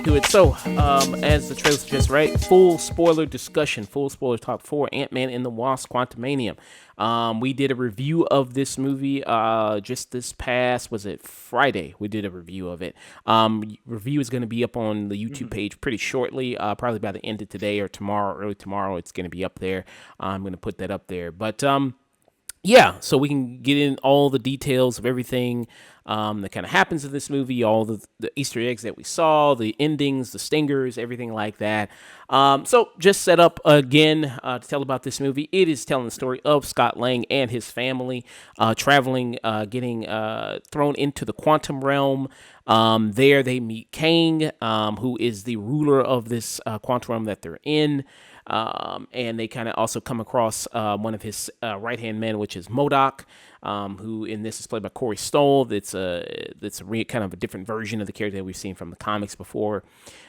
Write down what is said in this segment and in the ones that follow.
Do it. So, as the trailer suggests, right? Full spoiler discussion, full spoiler talk for Ant-Man and the Wasp: Quantumania. We did a review of this movie just this past, was it Friday? We did a review of it. Review is going to be up on the YouTube page pretty shortly, probably by the end of today or tomorrow, early tomorrow. It's going to be up there. I'm going to put that up there. But yeah, so we can get in all the details of everything that kind of happens in this movie, all the Easter eggs that we saw, the endings, the stingers, everything like that. So just set up again to tell about this movie. It is telling the story of Scott Lang and his family traveling, getting thrown into the quantum realm. There they meet Kang, who is the ruler of this quantum realm that they're in. And they kind of also come across one of his right hand men, which is Modoc, who in this is played by Corey Stoll. That's kind of a different version of the character that we've seen from the comics before.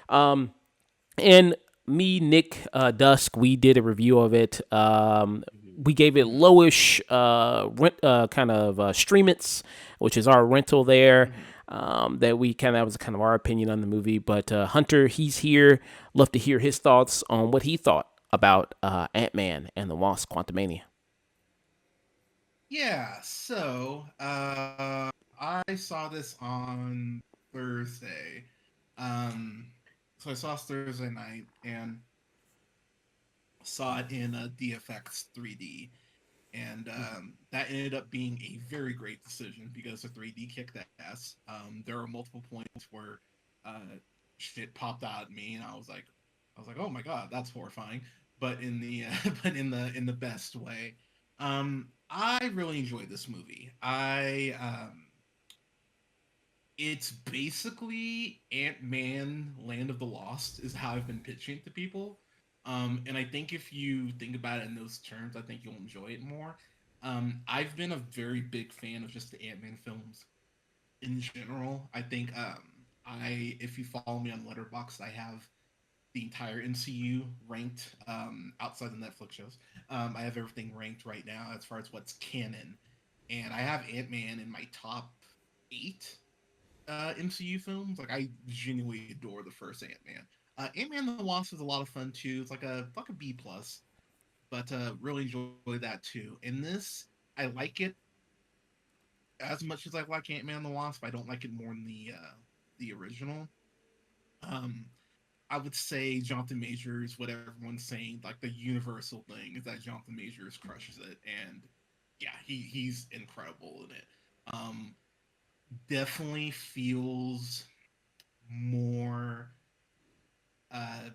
And me, Nick, Dusk, we did a review of it. We gave it lowish kind of streamits, which is our rental there. That was kind of our opinion on the movie. But Hunter, he's here. Love to hear his thoughts on what he thought about Ant-Man and the Wasp: Quantumania. Yeah, so I saw this on Thursday. Um, so I saw it Thursday night and saw it in a DFX 3D. And that ended up being a very great decision because the 3D kicked ass. There were multiple points where uh, shit popped out at me, and I was like, oh my god, that's horrifying. But in the but in the best way. I really enjoyed this movie. It's basically Ant Man Land of the Lost is how I've been pitching it to people. And I think if you think about it in those terms, I think you'll enjoy it more. I've been a very big fan of just the Ant Man films in general. I think I if you follow me on Letterboxd, I have the entire MCU ranked outside the Netflix shows. I have everything ranked right now as far as what's canon, and I have Ant Man in my top eight MCU films. Like I genuinely adore the first Ant Man. Ant Man the Wasp is a lot of fun too. It's like a B plus, but really enjoy that too. In this, I like it as much as I like Ant Man the Wasp. I don't like it more than the original. Um, I would say Jonathan Majors, what everyone's saying, like the universal thing is that Jonathan Majors crushes it, and yeah, he's incredible in it. Um, Definitely feels more uh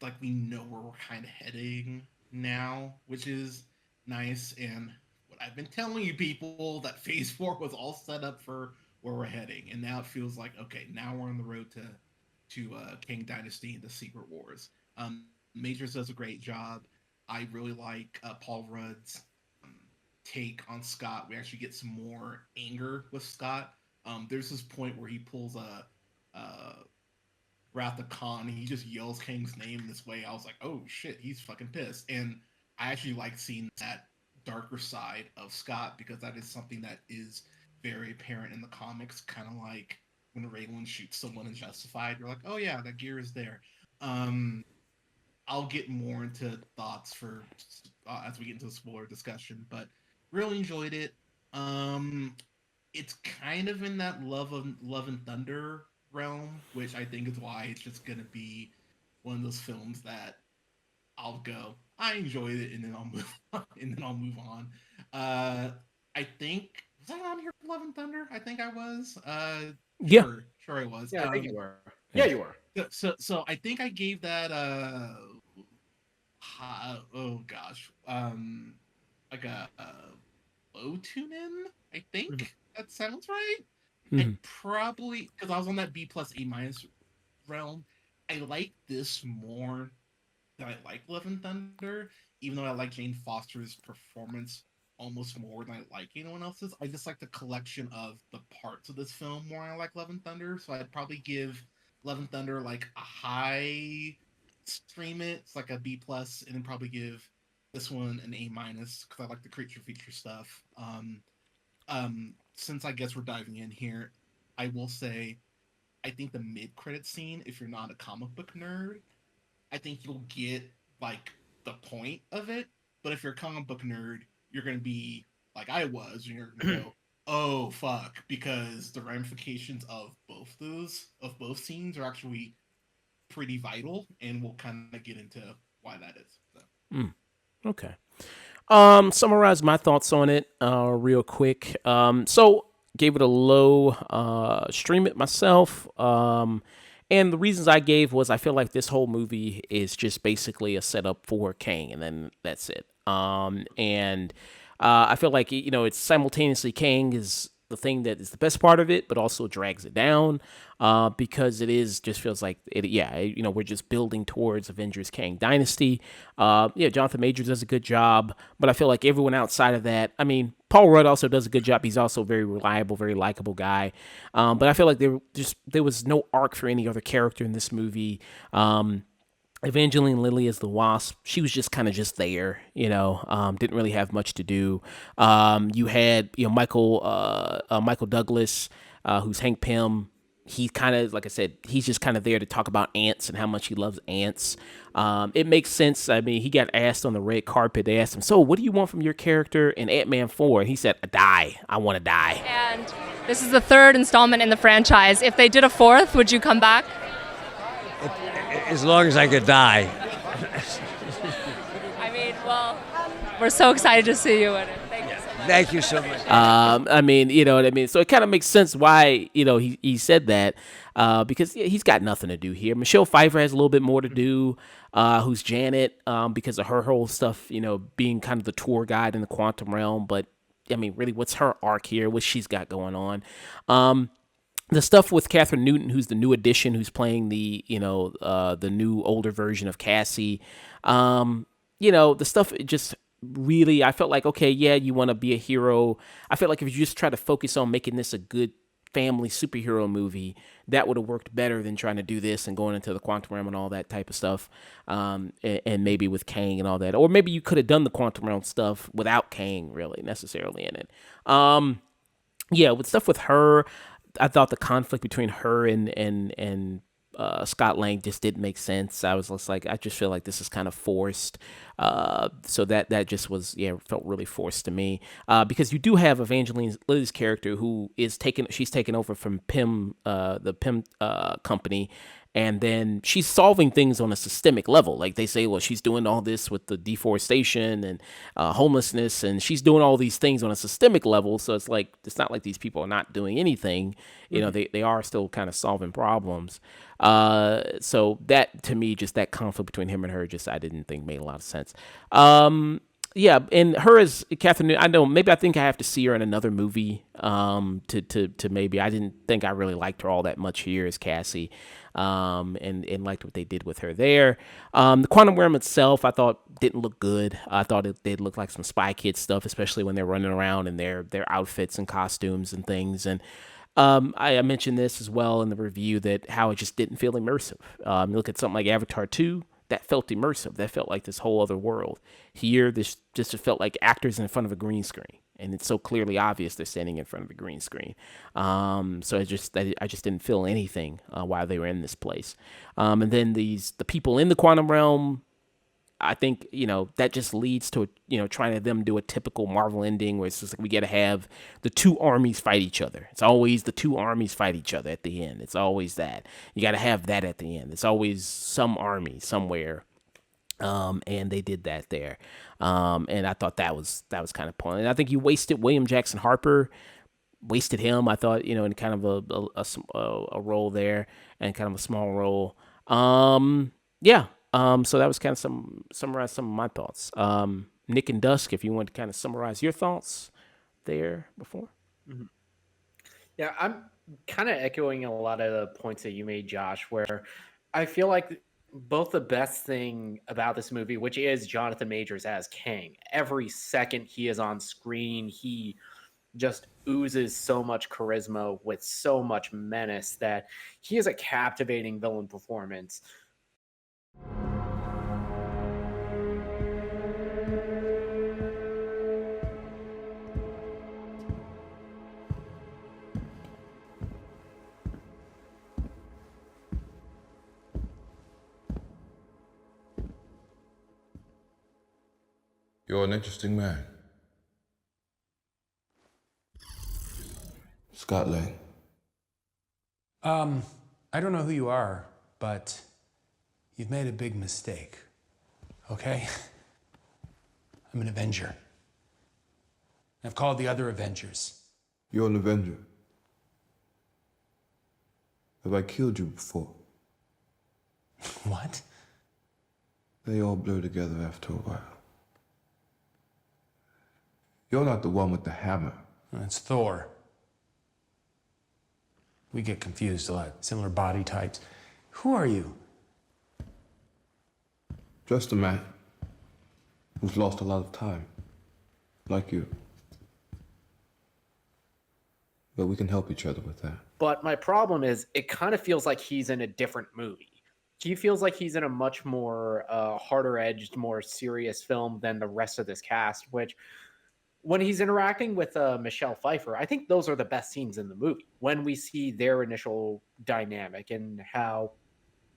like we know where we're kind of heading now, which is nice. And what I've been telling you people that Phase 4 was all set up for where we're heading, and now it feels like okay, now we're on the road to King Dynasty and the Secret Wars. Majors does a great job. I really like Paul Rudd's um, take on Scott. We actually get some more anger with Scott. There's this point where he pulls a Wrath of Khan. He just yells Kang's name this way. I was like, oh shit, he's fucking pissed. And I actually like seeing that darker side of Scott because that is something that is very apparent in the comics. Kind of like when Raylan shoots someone in Justified, you're like, oh yeah, that gear is there. Um, I'll get more into thoughts for as we get into the spoiler discussion, but really enjoyed it. Um, it's kind of in that Love and Thunder realm, which I think is why it's just gonna be one of those films that I'll go. I enjoyed it, and then I'll move on, and then I'll move on. Uh, I think was I on here for Love and Thunder? I think I was. Yeah, Sure, I was. Yeah, I think you were. Yeah, yeah. you were. So I think I gave that oh gosh, like a low tune in. I think that sounds right. I Mhm. probably because I was on that B plus A minus realm. I like this more than I like Love and Thunder, even though I like Jane Foster's performance almost more than I like anyone else's. I just like the collection of the parts of this film more than I like Love and Thunder. So I'd probably give Love and Thunder like a high stream it. It's like a B plus, and then probably give this one an A minus because I like the creature feature stuff. Since I guess we're diving in here, I will say I think the mid credit scene, if you're not a comic book nerd, I think you'll get like the point of it. But if you're a comic book nerd, you're gonna be like I was, and you're gonna go, "Oh fuck," because the ramifications of both scenes are actually pretty vital, and we'll kind of get into why that is. So. Okay. Summarize my thoughts on it real quick. So gave it a low stream it myself. And the reasons I gave was I feel like this whole movie is just basically a setup for Kang, and then that's it. And I feel like it's simultaneously Kang is the thing that is the best part of it, but also drags it down because it is just feels like it. Yeah, we're just building towards Avengers Kang Dynasty. Yeah, Jonathan Majors does a good job, but I feel like everyone outside of that. I mean, Paul Rudd also does a good job. He's also a very reliable, very likable guy. But I feel like there was no arc for any other character in this movie. Evangeline Lilly as the Wasp, she was just kind of just there, didn't really have much to do. You had Michael Douglas, who's Hank Pym. He kind of, like I said, he's just kind of there to talk about ants and how much he loves ants. It makes sense. I mean, he got asked on the red carpet. They asked him, "So, what do you want from your character in Ant-Man 4?" And he said, "A die. I want to die." And this is the third installment in the franchise. If they did a fourth, would you come back? As long as I could die. I mean, well, we're so excited to see you in it. Thank you so much. I mean, you know what I mean? So it kind of makes sense why, he said that because he's got nothing to do here. Michelle Pfeiffer has a little bit more to do, who's Janet, because of her whole stuff, being kind of the tour guide in the quantum realm. But, I mean, really, what's her arc here? What she's got going on? The stuff with Catherine Newton, who's the new addition, who's playing the new older version of Cassie. The stuff just really, I felt like, okay, yeah, you want to be a hero. I felt like if you just try to focus on making this a good family superhero movie, that would have worked better than trying to do this and going into the quantum realm and all that type of stuff. And maybe with Kang and all that, or maybe you could have done the quantum realm stuff without Kang really necessarily in it. Yeah, with stuff with her, I thought the conflict between her and Scott Lang just didn't make sense. I was just like, I just feel like this is kind of forced. So that just was, felt really forced to me. Because you do have Evangeline Lilly's character who is she's taken over from the Pym company. And then she's solving things on a systemic level. Like they say, well, she's doing all this with the deforestation and homelessness, and she's doing all these things on a systemic level. So it's like, it's not like these people are not doing anything. They are still kind of solving problems. So that, to me, just that conflict between him and her, just I didn't think made a lot of sense. Yeah, and her as Catherine, I think I have to see her in another movie. To maybe I didn't think I really liked her all that much here as Cassie. And liked what they did with her there. The quantum realm itself, I thought didn't look good. I thought it did look like some Spy Kids stuff, especially when they're running around in their outfits and costumes and things. And I mentioned this as well in the review that how it just didn't feel immersive. You look at something like Avatar 2, that felt immersive. That felt like this whole other world. Here, this just felt like actors in front of a green screen. And it's so clearly obvious they're standing in front of a green screen. So I just didn't feel anything while they were in this place. And then the people in the quantum realm, I think, that just leads to, trying to them do a typical Marvel ending where it's just like we got to have the two armies fight each other. It's always the two armies fight each other at the end. It's always that. You got to have that at the end. It's always some army somewhere. And they did that there. And I thought that was kind of pointless. And I think you wasted William Jackson Harper, wasted him. I thought, in kind of a role there and kind of a small role. Yeah. So that was kind of summarize some of my thoughts. Nick and Dusk, if you want to kind of summarize your thoughts there before. Mm-hmm. Yeah, I'm kind of echoing a lot of the points that you made, Josh, where I feel like both the best thing about this movie, which is Jonathan Majors as Kang. Every second he is on screen, he just oozes so much charisma with so much menace that he is a captivating villain performance. You're an interesting man. Scott Lang. I don't know who you are, but you've made a big mistake, okay? I'm an Avenger. I've called the other Avengers. You're an Avenger. Have I killed you before? What? They all blur together after a while. You're not the one with the hammer. That's Thor. We get confused a lot. Similar body types. Who are you? Just a man who's lost a lot of time, like you. But we can help each other with that. But my problem is, it kind of feels like he's in a different movie. He feels like he's in a much more harder-edged, more serious film than the rest of this cast, which, when he's interacting with Michelle Pfeiffer, I think those are the best scenes in the movie. When we see their initial dynamic and how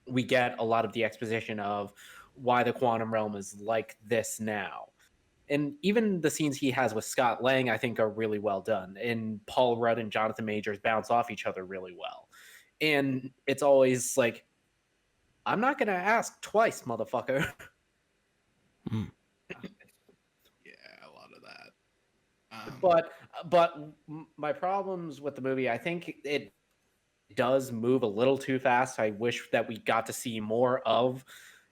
we get a lot of the exposition of why the quantum realm is like this now. And even the scenes he has with Scott Lang, I think, are really well done. And Paul Rudd and Jonathan Majors bounce off each other really well. And it's always like, I'm not going to ask twice, motherfucker. Yeah, a lot of that. But my problems with the movie, I think it does move a little too fast. I wish that we got to see more of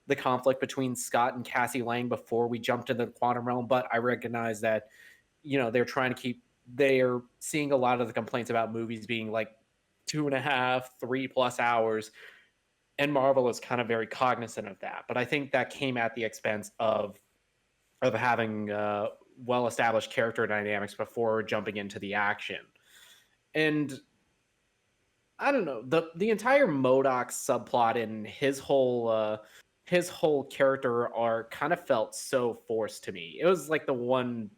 the conflict between Scott and Cassie Lang before we jumped into the quantum realm. But I recognize that, they're seeing a lot of the complaints about movies being like 2.5, 3+ hours. And Marvel is kind of very cognizant of that. But I think that came at the expense of having well-established character dynamics before jumping into the action. And I don't know, the entire MODOK subplot and his whole character arc kind of felt so forced to me. It was like the one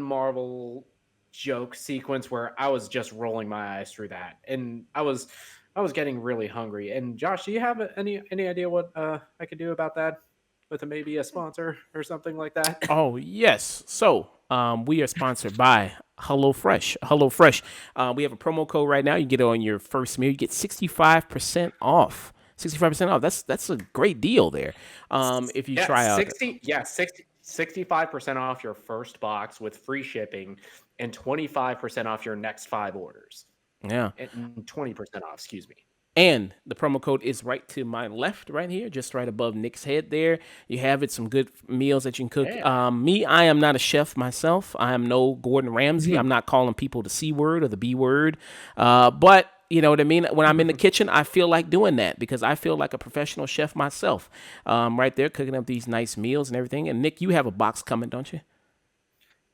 Marvel joke sequence where I was just rolling my eyes through that, and I was getting really hungry. And Josh, do you have any idea what I could do about that? With maybe a sponsor or something like that. Oh, yes. So, we are sponsored by HelloFresh. HelloFresh. We have a promo code right now. You get it on your first meal. You get 65% off. 65% off. That's a great deal there. If you try out 65% off your first box with free shipping and 25% off your next 5 orders. Yeah. And 20% off, excuse me. And the promo code is right to my left, right here, just right above Nick's head there. You have it, some good meals that you can cook. Yeah. I am not a chef myself. I am no Gordon Ramsay. I'm not calling people the C word or the B word. But you know what I mean? When I'm in the kitchen, I feel like doing that because I feel like a professional chef myself. Right there, cooking up these nice meals and everything. And Nick, you have a box coming, don't you?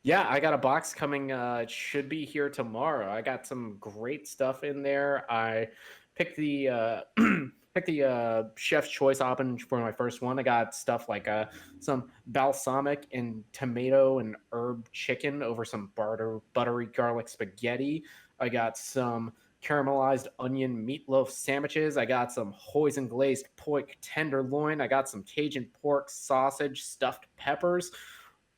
Yeah, I got a box coming. It should be here tomorrow. I got some great stuff in there. I picked the chef's choice option for my first one. I got stuff like some balsamic and tomato and herb chicken over some buttery garlic spaghetti. I got some caramelized onion meatloaf sandwiches. I got some hoisin glazed pork tenderloin. I got some Cajun pork sausage stuffed peppers.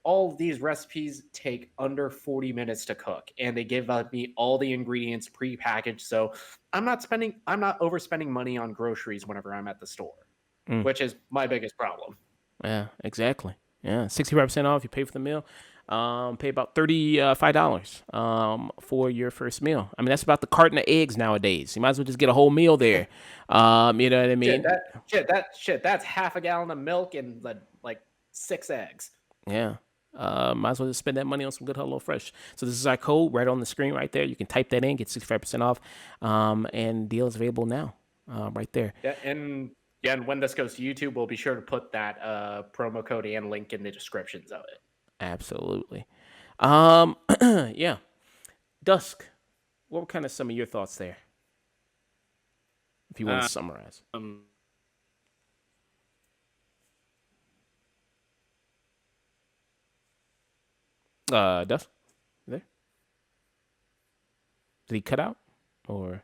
All of these recipes take under 40 minutes to cook, and they give me all the ingredients pre-packaged. So I'm not overspending money on groceries whenever I'm at the store, which is my biggest problem. Yeah, exactly. Yeah, 65% off. You pay for the meal. Pay about $35 for your first meal. I mean, that's about the carton of eggs nowadays. You might as well just get a whole meal there. You know what I mean? That's half a gallon of milk and like 6 eggs. Yeah. Might as well just spend that money on some good HelloFresh. So this is our code right on the screen right there. You can type that in, get 65% off, and deal is available now, right there. Yeah, and when this goes to YouTube, we'll be sure to put that promo code and link in the descriptions of it. Absolutely. Yeah. Dusk, what were kind of some of your thoughts there? If you want to summarize. Dusk, there? Did he cut out? Or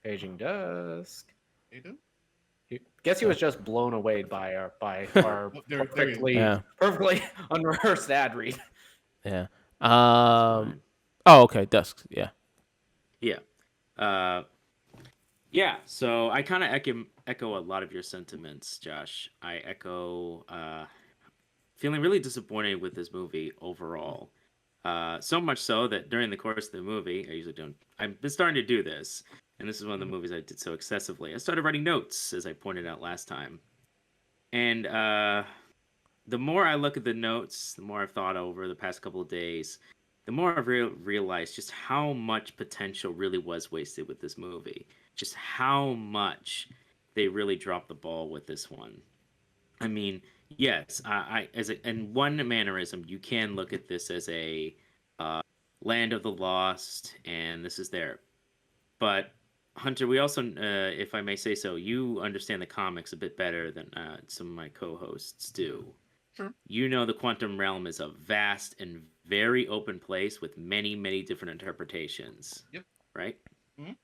Paging Dusk. They do? Guess he was just blown away by our There you perfectly Yeah. perfectly unrehearsed ad read. Yeah. fine. Oh, okay. Dusk. Yeah. Yeah. Uh, yeah. So I kind of echo a lot of your sentiments, Josh. I echo feeling really disappointed with this movie overall. So much so that during the course of the movie, I usually don't. I've been starting to do this, and this is one of the movies I did so excessively. I started writing notes, as I pointed out last time, and the more I look at the notes, the more I've thought over the past couple of days, the more I've realized just how much potential really was wasted with this movie. Just how much they really dropped the ball with this one. I mean, yes, in one mannerism, you can look at this as a land of the lost, and this is there. But Hunter, we also, if I may say so, you understand the comics a bit better than some of my co-hosts do. Sure. You know the quantum realm is a vast and very open place with many, many different interpretations. Yep. Right? Mhm.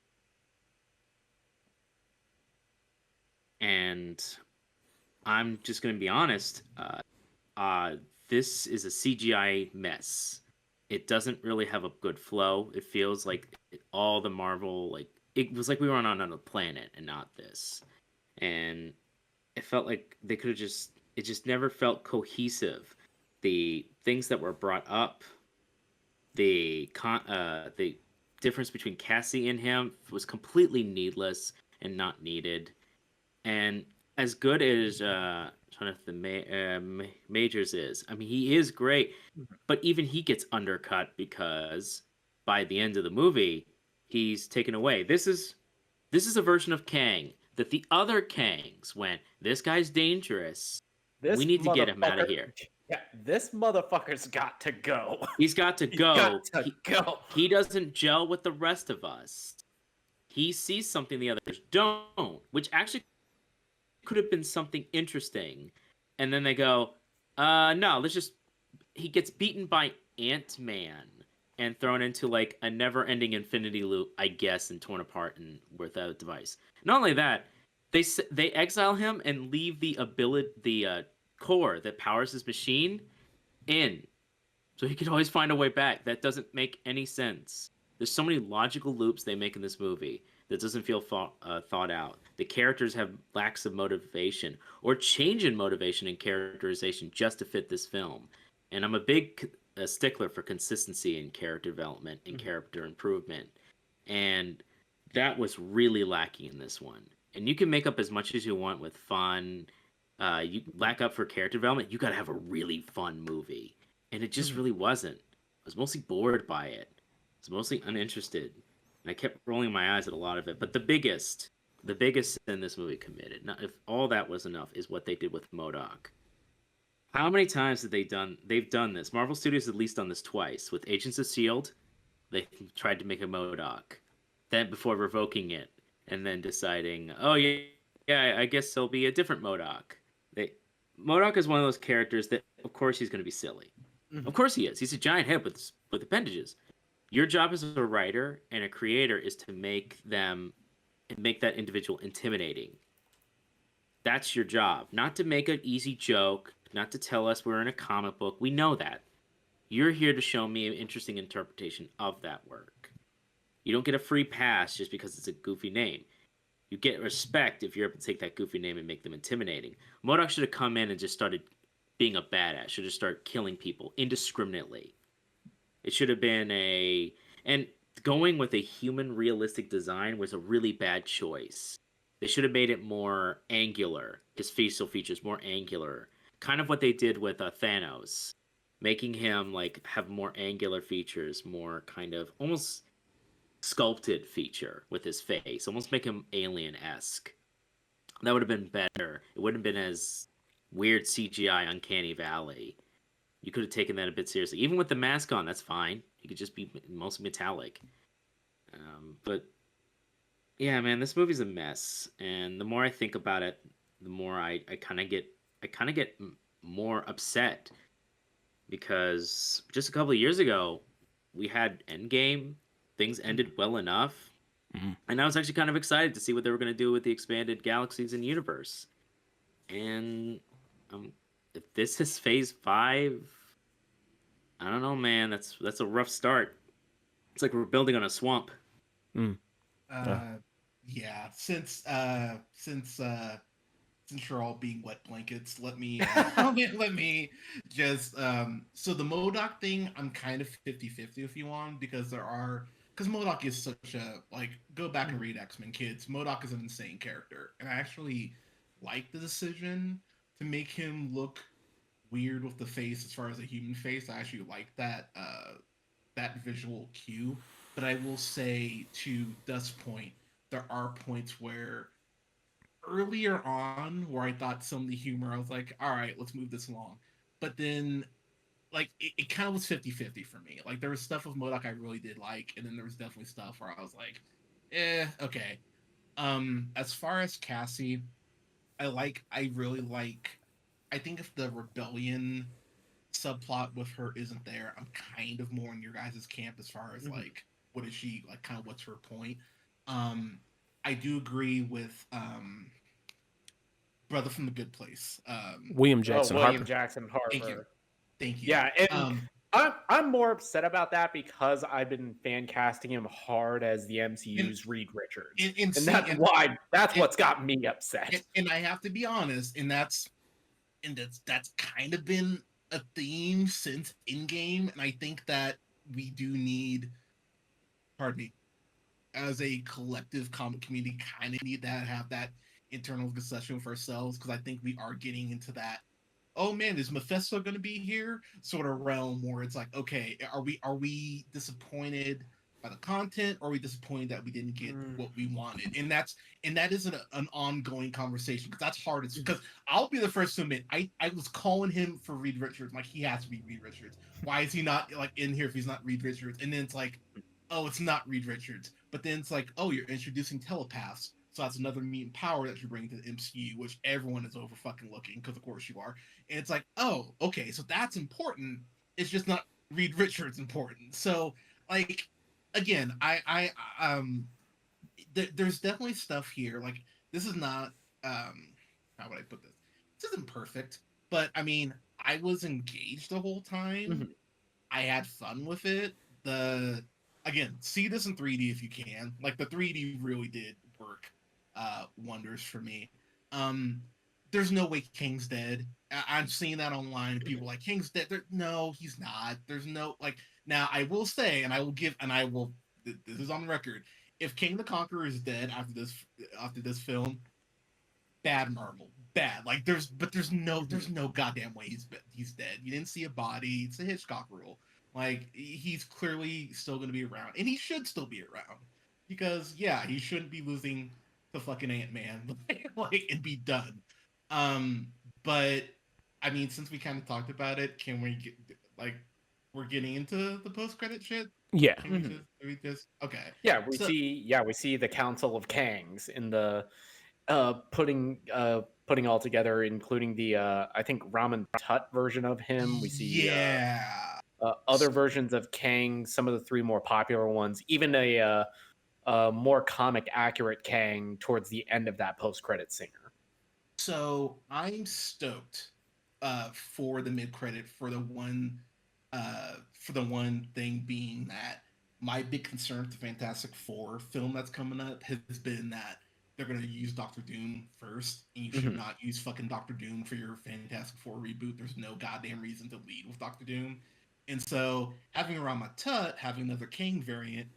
And I'm just going to be honest. This is a CGI mess. It doesn't really have a good flow. It feels like all the Marvel, like, it was like we were on another planet and not this. And it felt like they could have it just never felt cohesive. The things that were brought up, the difference between Cassie and him was completely needless and not needed. And as good as Majors is, I mean, he is great, but even he gets undercut because by the end of the movie, he's taken away. This is a version of Kang that the other Kangs went, this guy's dangerous. We need to get him out of here. Yeah, this motherfucker's got to go. He's got to go. Got to go. He doesn't gel with the rest of us. He sees something the others don't, which actually could have been something interesting. And then they go, no, he gets beaten by Ant-Man and thrown into like a never-ending infinity loop, I guess, and torn apart and without a device. Not only that, they exile him and leave the core that powers his machine in, so he could always find a way back. That doesn't make any sense. There's so many logical loops they make in this movie that doesn't feel thought out. The characters have lacks of motivation or change in motivation and characterization just to fit this film. And I'm a big stickler for consistency in character development and character improvement. And that was really lacking in this one. And you can make up as much as you want with fun. You lack up for character development, you got to have a really fun movie. And it just really wasn't. I was mostly bored by it. I was mostly uninterested. And I kept rolling my eyes at a lot of it. But the biggest sin this movie committed, now, if all that was enough, is what they did with MODOK. How many times have they've done this? Marvel Studios has at least done this twice. With Agents of S.H.I.E.L.D., they tried to make a MODOK. Then before revoking it. And then deciding, oh yeah, I guess there'll be a different MODOK. MODOK is one of those characters that, of course, he's going to be silly. Mm-hmm. Of course he is. He's a giant head with appendages. Your job as a writer and a creator is to make that individual intimidating. That's your job. Not to make an easy joke, not to tell us we're in a comic book. We know that. You're here to show me an interesting interpretation of that work. You don't get a free pass just because it's a goofy name. You get respect if you're able to take that goofy name and make them intimidating. MODOK should have come in and just started being a badass. Should have started killing people indiscriminately. It should have been and going with a human realistic design was a really bad choice. They should have made it more angular. His facial features more angular. Kind of what they did with Thanos. Making him like have more angular features, more kind of almost sculpted feature with his face, almost make him alien-esque. That would have been better. It wouldn't have been as weird CGI Uncanny Valley. You could have taken that a bit seriously. Even with the mask on, that's fine. He could just be mostly metallic. But yeah, man, this movie's a mess. And the more I think about it, the more I kind of get more upset, because just a couple of years ago we had Endgame. Things ended well enough. And I was actually kind of excited to see what they were going to do with the expanded galaxies and universe. And if this is Phase 5, I don't know, man. That's a rough start. It's like we're building on a swamp. Yeah. Since you're all being wet blankets, let me let me just so the MODOK thing, I'm kind of 50-50 if you want, because MODOK is such a, like, go back and read X-Men, kids. MODOK is an insane character, and I actually like the decision to make him look weird with the face as far as a human face. I actually like that visual cue. But I will say, to Dusk's point, there are points where earlier on where I thought some of the humor, I was like, all right, let's move this along. But then, like, it kind of was 50-50 for me. Like, there was stuff with MODOK I really did like, and then there was definitely stuff where I was like, okay. As far as Cassie, I really like, I think if the rebellion subplot with her isn't there, I'm kind of more in your guys' camp as far as, like, what is she, like, kind of what's her point. I do agree with brother from the Good Place. William Jackson Harper. Jackson Harper. Thank you. Yeah, and I'm more upset about that because I've been fan casting him hard as the MCU's Reed Richards, and that's what's got me upset. And I have to be honest, and that's kind of been a theme since Endgame, and I think that we do need, pardon me, as a collective comic community, kind of need to have that internal discussion for ourselves, because I think we are getting into that, oh man, is Mephisto going to be here sort of realm where it's like, okay, are we disappointed by the content, or are we disappointed that we didn't get what we wanted? And that is an ongoing conversation, because that's hard. Because I'll be the first to admit, I was calling him for Reed Richards, like, he has to be Reed Richards. Why is he not, like, in here if he's not Reed Richards? And then it's like, oh, it's not Reed Richards. But then it's like, oh, you're introducing telepaths. So that's another mutant power that you're bringing to the MCU, which everyone is over fucking looking, because of course you are. And it's like, oh, okay, so that's important. It's just not Reed Richards important. So, like, again, there's definitely stuff here. Like, this is not, how would I put this? This isn't perfect, but I mean, I was engaged the whole time. I had fun with it. Again, see this in 3D if you can. Like, the 3D really did work wonders for me. There's no way King's dead. I'm seeing that online. People like, King's dead. No, he's not. There's no, like, now I will say, this is on the record. If King the Conqueror is dead after this film, bad Marvel. Bad. Like, there's no goddamn way he's dead. You didn't see a body. It's a Hitchcock rule. Like, he's clearly still going to be around, and he should still be around, because yeah, he shouldn't be losing to fucking Ant-Man, like, and be done. But I mean, since we kind of talked about it, can we get, like, we're getting into the post-credit shit? Yeah. Can we just okay? Yeah, we see the Council of Kangs in the putting all together, including the I think Ramen Tut version of him. We see other versions of Kang, some of the three more popular ones, even a more comic accurate Kang towards the end of that post-credit singer. So I'm stoked for the mid-credit, for the one thing being that my big concern with the Fantastic Four film that's coming up has been that they're going to use Doctor Doom first, and you should not use fucking Doctor Doom for your Fantastic Four reboot. There's no goddamn reason to lead with Doctor Doom. And so having Rama Tut, having another Kang variant,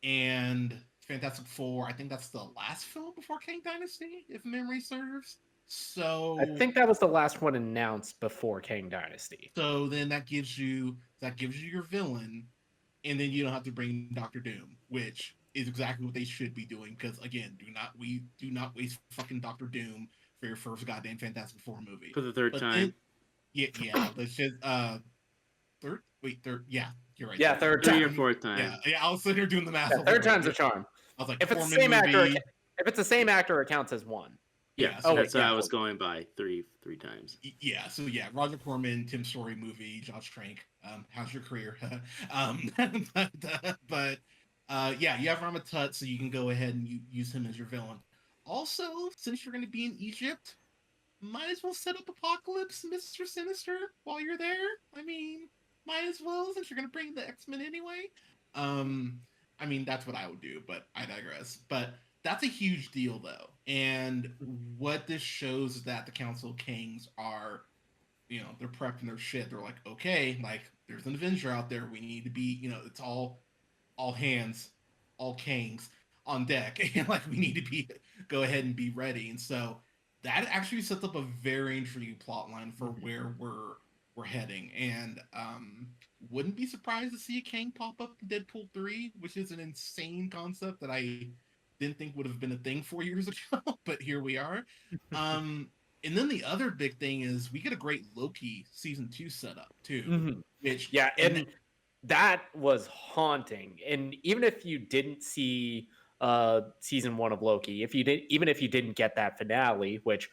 and Fantastic Four, I think that's the last film before Kang Dynasty, if memory serves. So I think that was the last one announced before Kang Dynasty. So then that gives you your villain, and then you don't have to bring Doctor Doom, which is exactly what they should be doing. Because again, do not waste fucking Doctor Doom for your first goddamn Fantastic Four movie for the third time. Yeah. Let's just third. Yeah, you're right. Yeah, third time. Or fourth time. Yeah. I was sitting here doing the math. Yeah, third time's a charm. I was like, if it's the same actor, it counts as one. Yeah, so that's what I was going by three times. Yeah, so yeah, Roger Corman, Tim Story movie, Josh Trank. How's your career? But Yeah, you have Ramatut, so you can go ahead and use him as your villain. Also, since you're going to be in Egypt, might as well set up Apocalypse, Mr. Sinister, while you're there. I mean, might as well, since you're going to bring the X-Men anyway. Um, I mean, that's what I would do, but I digress. But that's a huge deal, though. And what this shows is that the Council of Kings are, they're prepping their shit. They're like, okay, like, there's an Avenger out there. We need to be, it's all hands, all kings on deck, and like we need to go ahead and be ready. And so that actually sets up a very intriguing plot line for where we're heading. And wouldn't be surprised to see a Kang pop up in Deadpool 3, which is an insane concept that I didn't think would have been a thing 4 years ago, but here we are. And then the other big thing is we get a great Loki season 2 setup too, which and that was haunting. And even if you didn't see season 1 of Loki, even if you didn't get that finale, which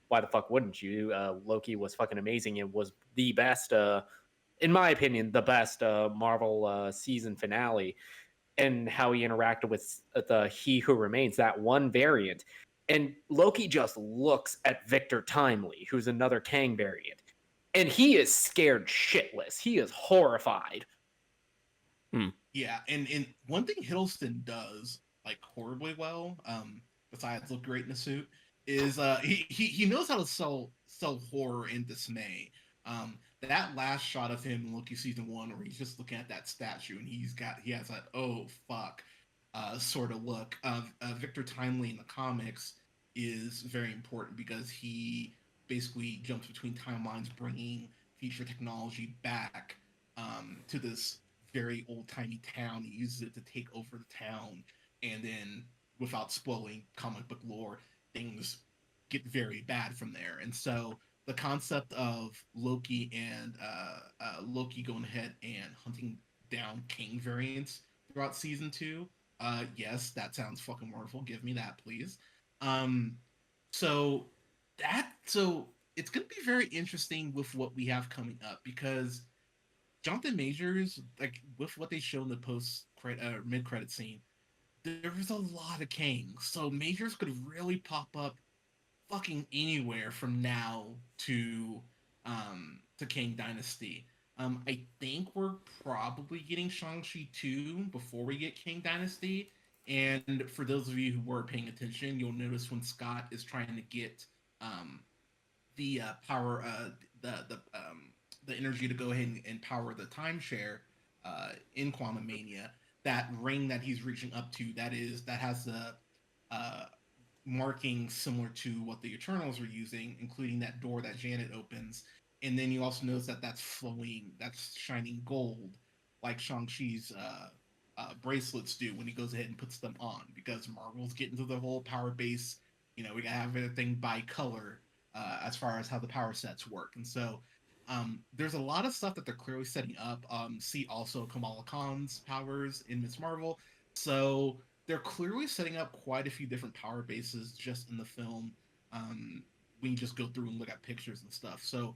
why the fuck wouldn't you? Loki was fucking amazing. It was the best, in my opinion, the best Marvel season finale, and how he interacted with the He Who Remains, that one variant. And Loki just looks at Victor Timely, who's another Kang variant, and he is scared shitless. He is horrified. Yeah, and one thing Hiddleston does like horribly well, besides look great in a suit, is he knows how to sell horror and dismay. That last shot of him in Loki season 1, where he's just looking at that statue and he has that oh fuck sort of look. Victor Timely in the comics is very important because he basically jumps between timelines, bringing future technology back to this very old timey town. He uses it to take over the town, and then without spoiling comic book lore, things get very bad from there. And so the concept of Loki and Loki going ahead and hunting down King variants throughout season 2, yes, that sounds fucking wonderful. Give me that, please. So it's gonna be very interesting with what we have coming up, because Jonathan Majors, like with what they show in the mid credit scene, there was a lot of Kangs. So Majors could really pop up fucking anywhere from now to Kang Dynasty. I think we're probably getting Shang-Chi 2 before we get Kang Dynasty. And for those of you who were paying attention, you'll notice when Scott is trying to get the power, the energy to go ahead and power the timeshare in Quantumania, that ring that he's reaching up to, that has the marking similar to what the Eternals are using, including that door that Janet opens. And then you also notice that that's shining gold, like Shang-Chi's bracelets do when he goes ahead and puts them on, because Marvel's getting to the whole power base. We gotta have everything by color as far as how the power sets work. And so there's a lot of stuff that they're clearly setting up. See also Kamala Khan's powers in Ms. Marvel. So they're clearly setting up quite a few different power bases just in the film. We can just go through and look at pictures and stuff. So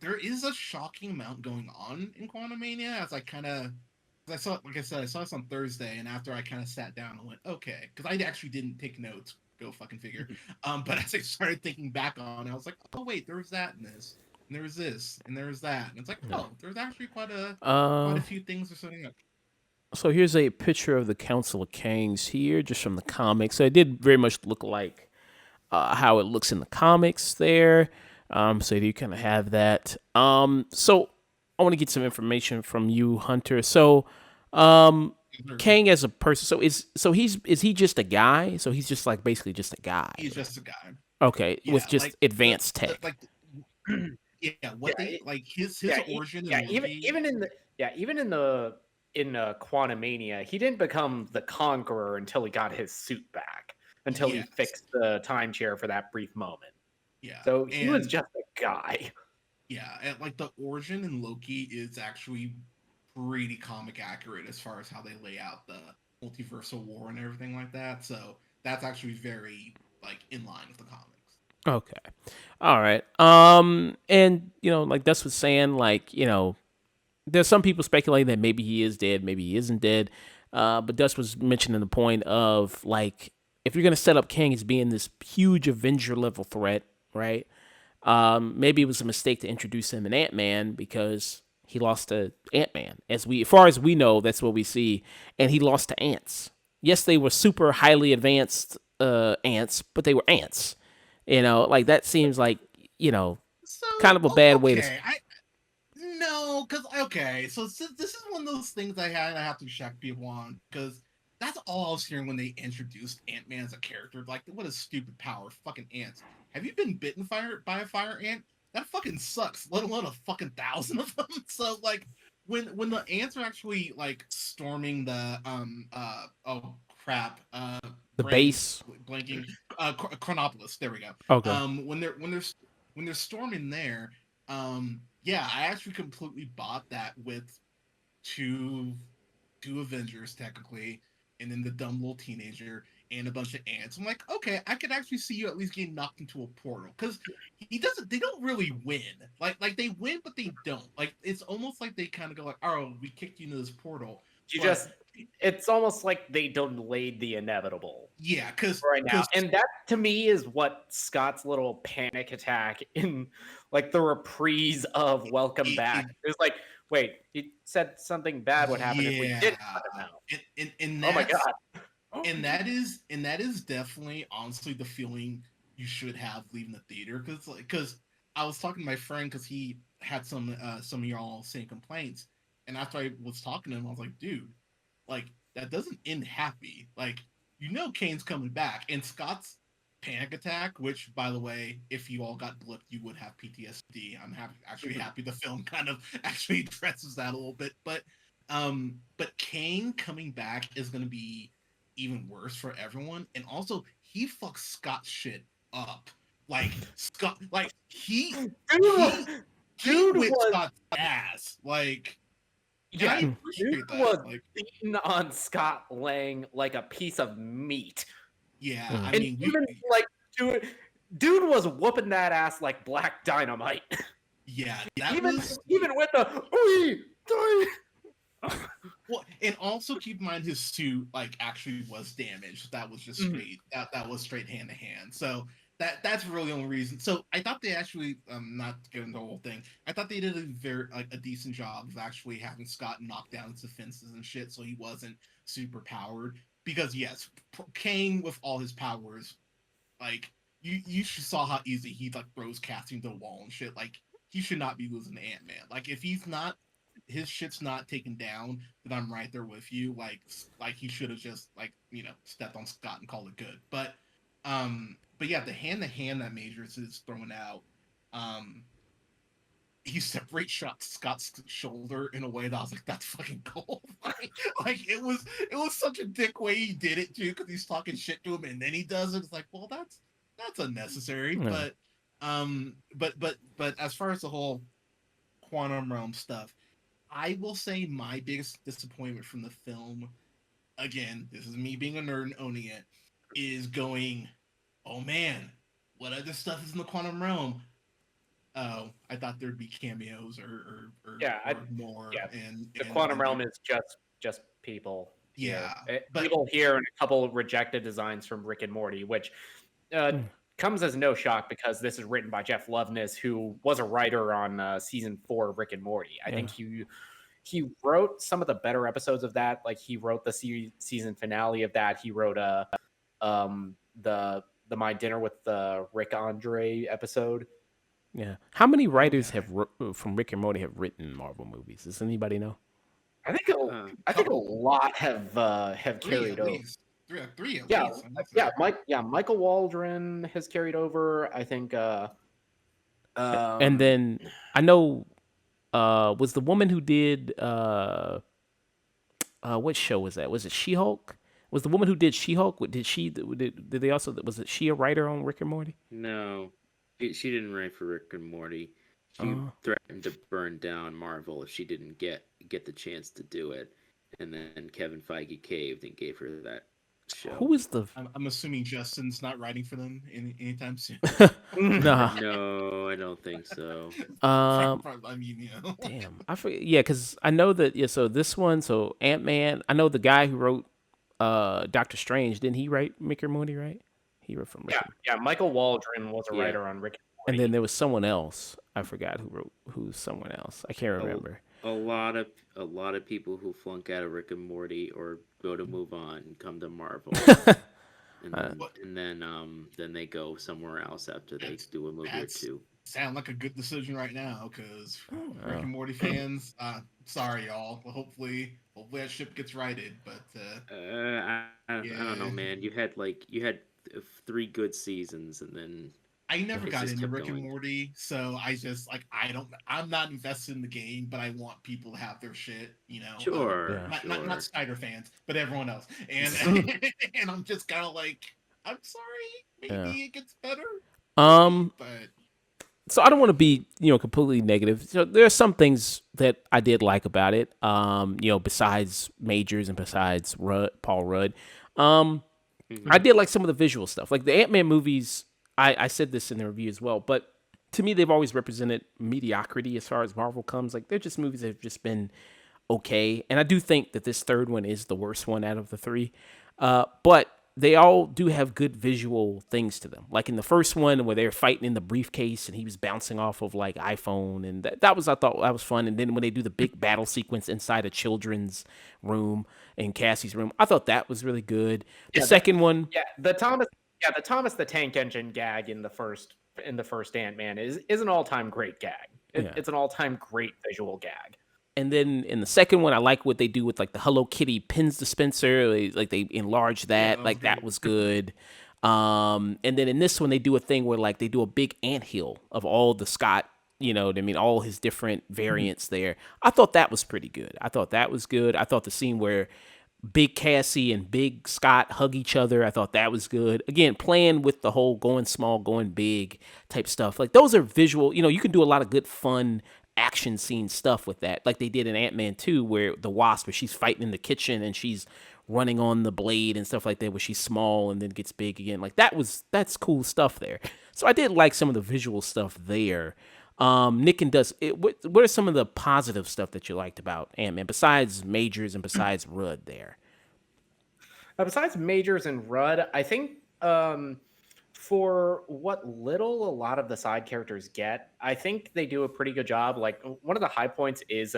there is a shocking amount going on in Quantumania, as I saw this on Thursday, and after I kind of sat down and went, okay, because I actually didn't take notes. Go fucking figure. But as I started thinking back on it, I was like, oh wait, there was that in this, and there was this, and there was that, and it's like, oh, there's actually quite a few things are setting up. So here's a picture of the Council of Kangs here, just from the comics. So it did very much look like how it looks in the comics there. So you kind of have that. So I want to get some information from you, Hunter. So Kang as a person, so is he just a guy? So he's just like basically just a guy. He's just a guy. Okay, with just like, advanced tech. His origin. Even in Quantumania, he didn't become the Conqueror until he got his suit back, until he fixed the time chair for that brief moment. Yeah. So he was just a guy. Yeah, and like the origin in Loki is actually pretty comic accurate as far as how they lay out the multiversal war and everything like that. So that's actually very like in line with the comics. Okay. All right. And like Dust was saying, like, there's some people speculating that maybe he is dead, maybe he isn't dead. But Dust was mentioning the point of like if you're gonna set up Kang as being this huge Avenger level threat, right? Maybe it was a mistake to introduce him in Ant-Man because he lost to Ant-Man. As far as we know, that's what we see, and he lost to ants. Yes, they were super highly advanced ants, but they were ants. Like that seems like So kind of a bad way to. okay, I no, because okay, so this is one of those things I have to check people on because that's all I was hearing when they introduced Ant Man as a character. Like, what a stupid power, fucking ants. Have you been bitten by a fire ant? That fucking sucks. Let alone a fucking thousand of them. So like, when the ants are actually like storming the oh crap The brain base. blanking Chronopolis. There we go. Okay. When they're storming there, yeah, I actually completely bought that with two two Avengers technically, and then the dumb little teenager and a bunch of ants. I'm like, okay, I could actually see you at least getting knocked into a portal because he doesn't. They don't really win. Like they win, but they don't. Like it's almost like they kind of go like, oh, we kicked you into this portal. But it's almost like they delayed the inevitable yeah, because right now. And that to me is what Scott's little panic attack in like the reprise of Welcome Back. It's like, wait, he said something bad would happen if we didn't cut him out. And oh my god. and that is definitely honestly the feeling you should have leaving the theater because I was talking to my friend because he had some of y'all saying complaints, and after I was talking to him, I was like, dude, like that doesn't end happy. Like Kane's coming back, and Scott's panic attack, which by the way, if you all got blipped, you would have PTSD. I'm happy the film kind of actually addresses that a little bit, but Kane coming back is going to be even worse for everyone, and also he fucks Scott's shit up. Like Scott, like he whipped Scott's ass. Like, yeah, I appreciate that. Was like, beaten on Scott laying like a piece of meat. Yeah, I mean, even like dude was whooping that ass like black dynamite. Yeah, even with the well, and also keep in mind his suit like actually was damaged. That was just straight. That was straight hand to hand. So that's really the only reason. So I thought they actually, not to get into the whole thing, I thought they did a decent job of actually having Scott knock down his defenses and shit, so he wasn't super powered. Because yes, Kang with all his powers, like you saw how easy he like throws casting the wall and shit. Like he should not be losing to Ant-Man. Like if his shit's not taken down, then I'm right there with you. Like he should have just stepped on Scott and called it good. But yeah, the hand to hand that Majors is throwing out, he separates Scott's shoulder in a way that I was like, that's fucking cool. like it was such a dick way he did it too, because he's talking shit to him and then he does it. It's like, well, that's unnecessary. Yeah. But as far as the whole quantum realm stuff, I will say my biggest disappointment from the film, again, this is me being a nerd and owning it, is going, oh man, what other stuff is in the quantum realm? Oh, I thought there'd be cameos or more. Yeah, and the quantum realm is just people. Yeah, but people here and a couple of rejected designs from Rick and Morty, which comes as no shock because this is written by Jeff Loveness, who was a writer on season 4 of Rick and Morty. I think he wrote some of the better episodes of that. Like he wrote the season finale of that. He wrote the My Dinner with Rick Andre episode. Yeah. How many writers from Rick and Morty have written Marvel movies? Does anybody know? I think a lot have carried over. Three at least. Michael Waldron has carried over. I think. And then I know, was the woman who did what show was that? Was it She-Hulk? Was the woman who did She-Hulk? Did they also? Was it she a writer on Rick and Morty? No, she didn't write for Rick and Morty. She threatened to burn down Marvel if she didn't get the chance to do it, and then Kevin Feige caved and gave her that show. Who is the? I'm assuming Justin's not writing for them anytime soon. Nah. No, I don't think so. I mean, you know. Damn, I forget. Yeah, because I know that. Yeah, so this one, so Ant-Man. I know the guy who wrote Doctor Strange. Didn't he write Rick and Morty? Right? He wrote from Rick. Yeah, Michael Waldron was a Yeah. writer on Rick and And Morty. then there was someone else. I forgot who wrote who's someone else. I can't remember. A lot of people who flunk out of Rick and Morty or go to move on come to Marvel. And then they go somewhere else after they do a movie or two. Sound like a good decision right now, because Rick and Morty fans, sorry y'all. Well, hopefully that ship gets righted. But I don't know, man. You had 3 good seasons, and then I never it got just into kept Rick and going. Morty, so I just I'm not invested in the game, but I want people to have their shit, you know. Sure, Not Spider fans, but everyone else. And and I'm just kind of like, I'm sorry, maybe it gets better. But So I don't want to be, completely negative. So there are some things that I did like about it. Besides Majors and besides Paul Rudd. I did like some of the visual stuff. Like the Ant-Man movies, I said this in the review as well, but to me they've always represented mediocrity as far as Marvel comes. Like they're just movies that have just been okay. And I do think that this third one is the worst one out of the 3. But they all do have good visual things to them. Like in the first one where they're fighting in the briefcase and he was bouncing off of like iPhone, and I thought that was fun. And then when they do the big battle sequence inside a children's room in Cassie's room, I thought that was really good. The second one, the Thomas the Tank Engine gag in the first Ant-Man is an all-time great gag. It's an all-time great visual gag. and then in the second one, I like what they do with like the Hello Kitty pins dispenser. They enlarge that. That was good. And then in this one, they do a thing where like they do a big anthill of all the Scott, all his different variants there. I thought that was pretty good. I thought the scene where Big Cassie and Big Scott hug each other, I thought that was good. Again, playing with the whole going small, going big type stuff. Like those are visual, you can do a lot of good, fun action scene stuff with that. Like they did in Ant-Man 2 where the Wasp, where she's fighting in the kitchen and she's running on the blade and stuff like that, where she's small and then gets big again. Like that's cool stuff there. So I did like some of the visual stuff there. Nick and Dusk, what are some of the positive stuff that you liked about Ant-Man besides Majors and besides Rudd there? Besides Majors and Rudd, I think for what little a lot of the side characters get, I think they do a pretty good job. Like one of the high points is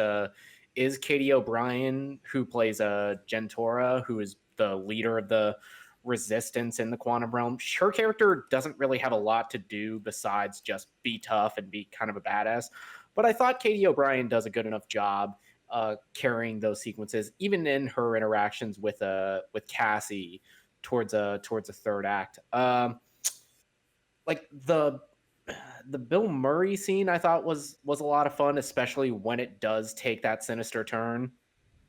Katie O'Brien, who plays Gentora, who is the leader of the resistance in the quantum realm. Her character doesn't really have a lot to do besides just be tough and be kind of a badass. But I thought Katie O'Brien does a good enough job carrying those sequences, even in her interactions with Cassie towards a third act. Like the Bill Murray scene, I thought was a lot of fun, especially when it does take that sinister turn.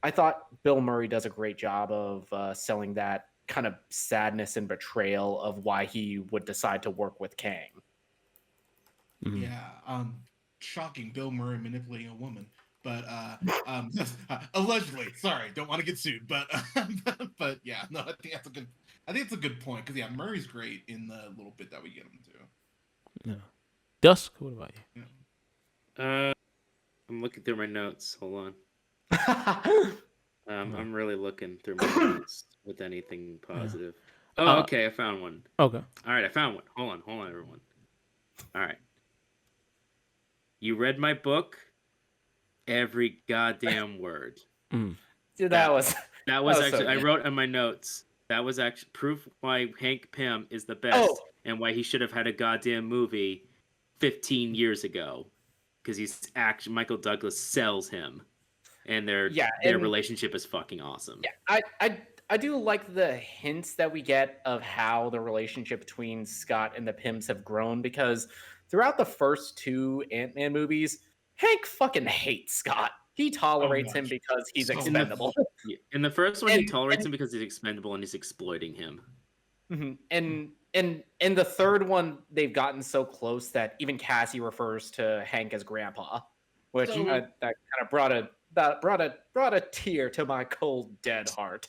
I thought Bill Murray does a great job of selling that kind of sadness and betrayal of why he would decide to work with Kang. Yeah, shocking, Bill Murray manipulating a woman. But allegedly, sorry, don't want to get sued. But but yeah, no, I think it's a good point, because Murray's great in the little bit that we get him to. Yeah. Dusk, what about you? Yeah. I'm looking through my notes. Hold on. I'm really looking through my notes with anything positive. Oh, okay, I found one. Okay. All right, I found one. Hold on, everyone. All right. You read my book? Every goddamn word. Dude, that was actually, so I wrote in my notes, that was actually proof why Hank Pym is the best and why he should have had a goddamn movie 15 years ago. Because Michael Douglas sells him. And their relationship is fucking awesome. Yeah, I do like the hints that we get of how the relationship between Scott and the Pyms have grown, because throughout the first 2 Ant-Man movies, Hank fucking hates Scott. He tolerates him because he's expendable. In the first one, he tolerates him because he's expendable and he's exploiting him. Mm-hmm. And in the third one, they've gotten so close that even Cassie refers to Hank as Grandpa, which that kind of brought a tear to my cold, dead heart.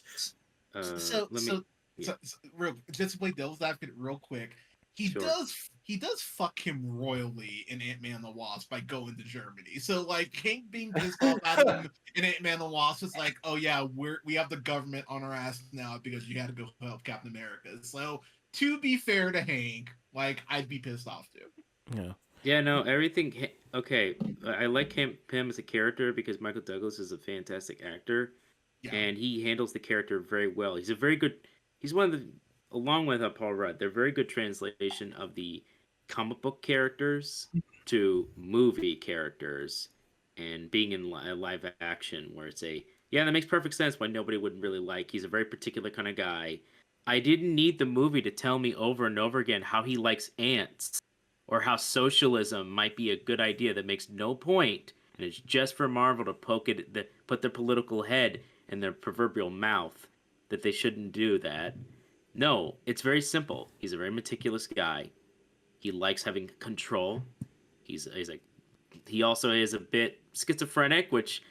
Just to play devil's advocate real quick, he Sure. does fuck him royally in Ant-Man and the Wasp by going to Germany. So like Hank being pissed off at him in Ant-Man and the Wasp is like, oh yeah, we have the government on our ass now because you had to go help Captain America. So to be fair to Hank, like I'd be pissed off too. Yeah. Yeah, no, everything. Okay, I like him as a character because Michael Douglas is a fantastic actor, Yeah. and he handles the character very well. He's a very good. He's one of the, along with Paul Rudd, they're very good translation of the comic book characters to movie characters, and being in live action where it's yeah, that makes perfect sense why nobody would really like. He's a very particular kind of guy. I didn't need the movie to tell me over and over again how he likes ants or how socialism might be a good idea that makes no point, and it's just for Marvel to put their political head in their proverbial mouth that they shouldn't do that. No, it's very simple. He's a very meticulous guy. He likes having control. He's like, he also is a bit schizophrenic, which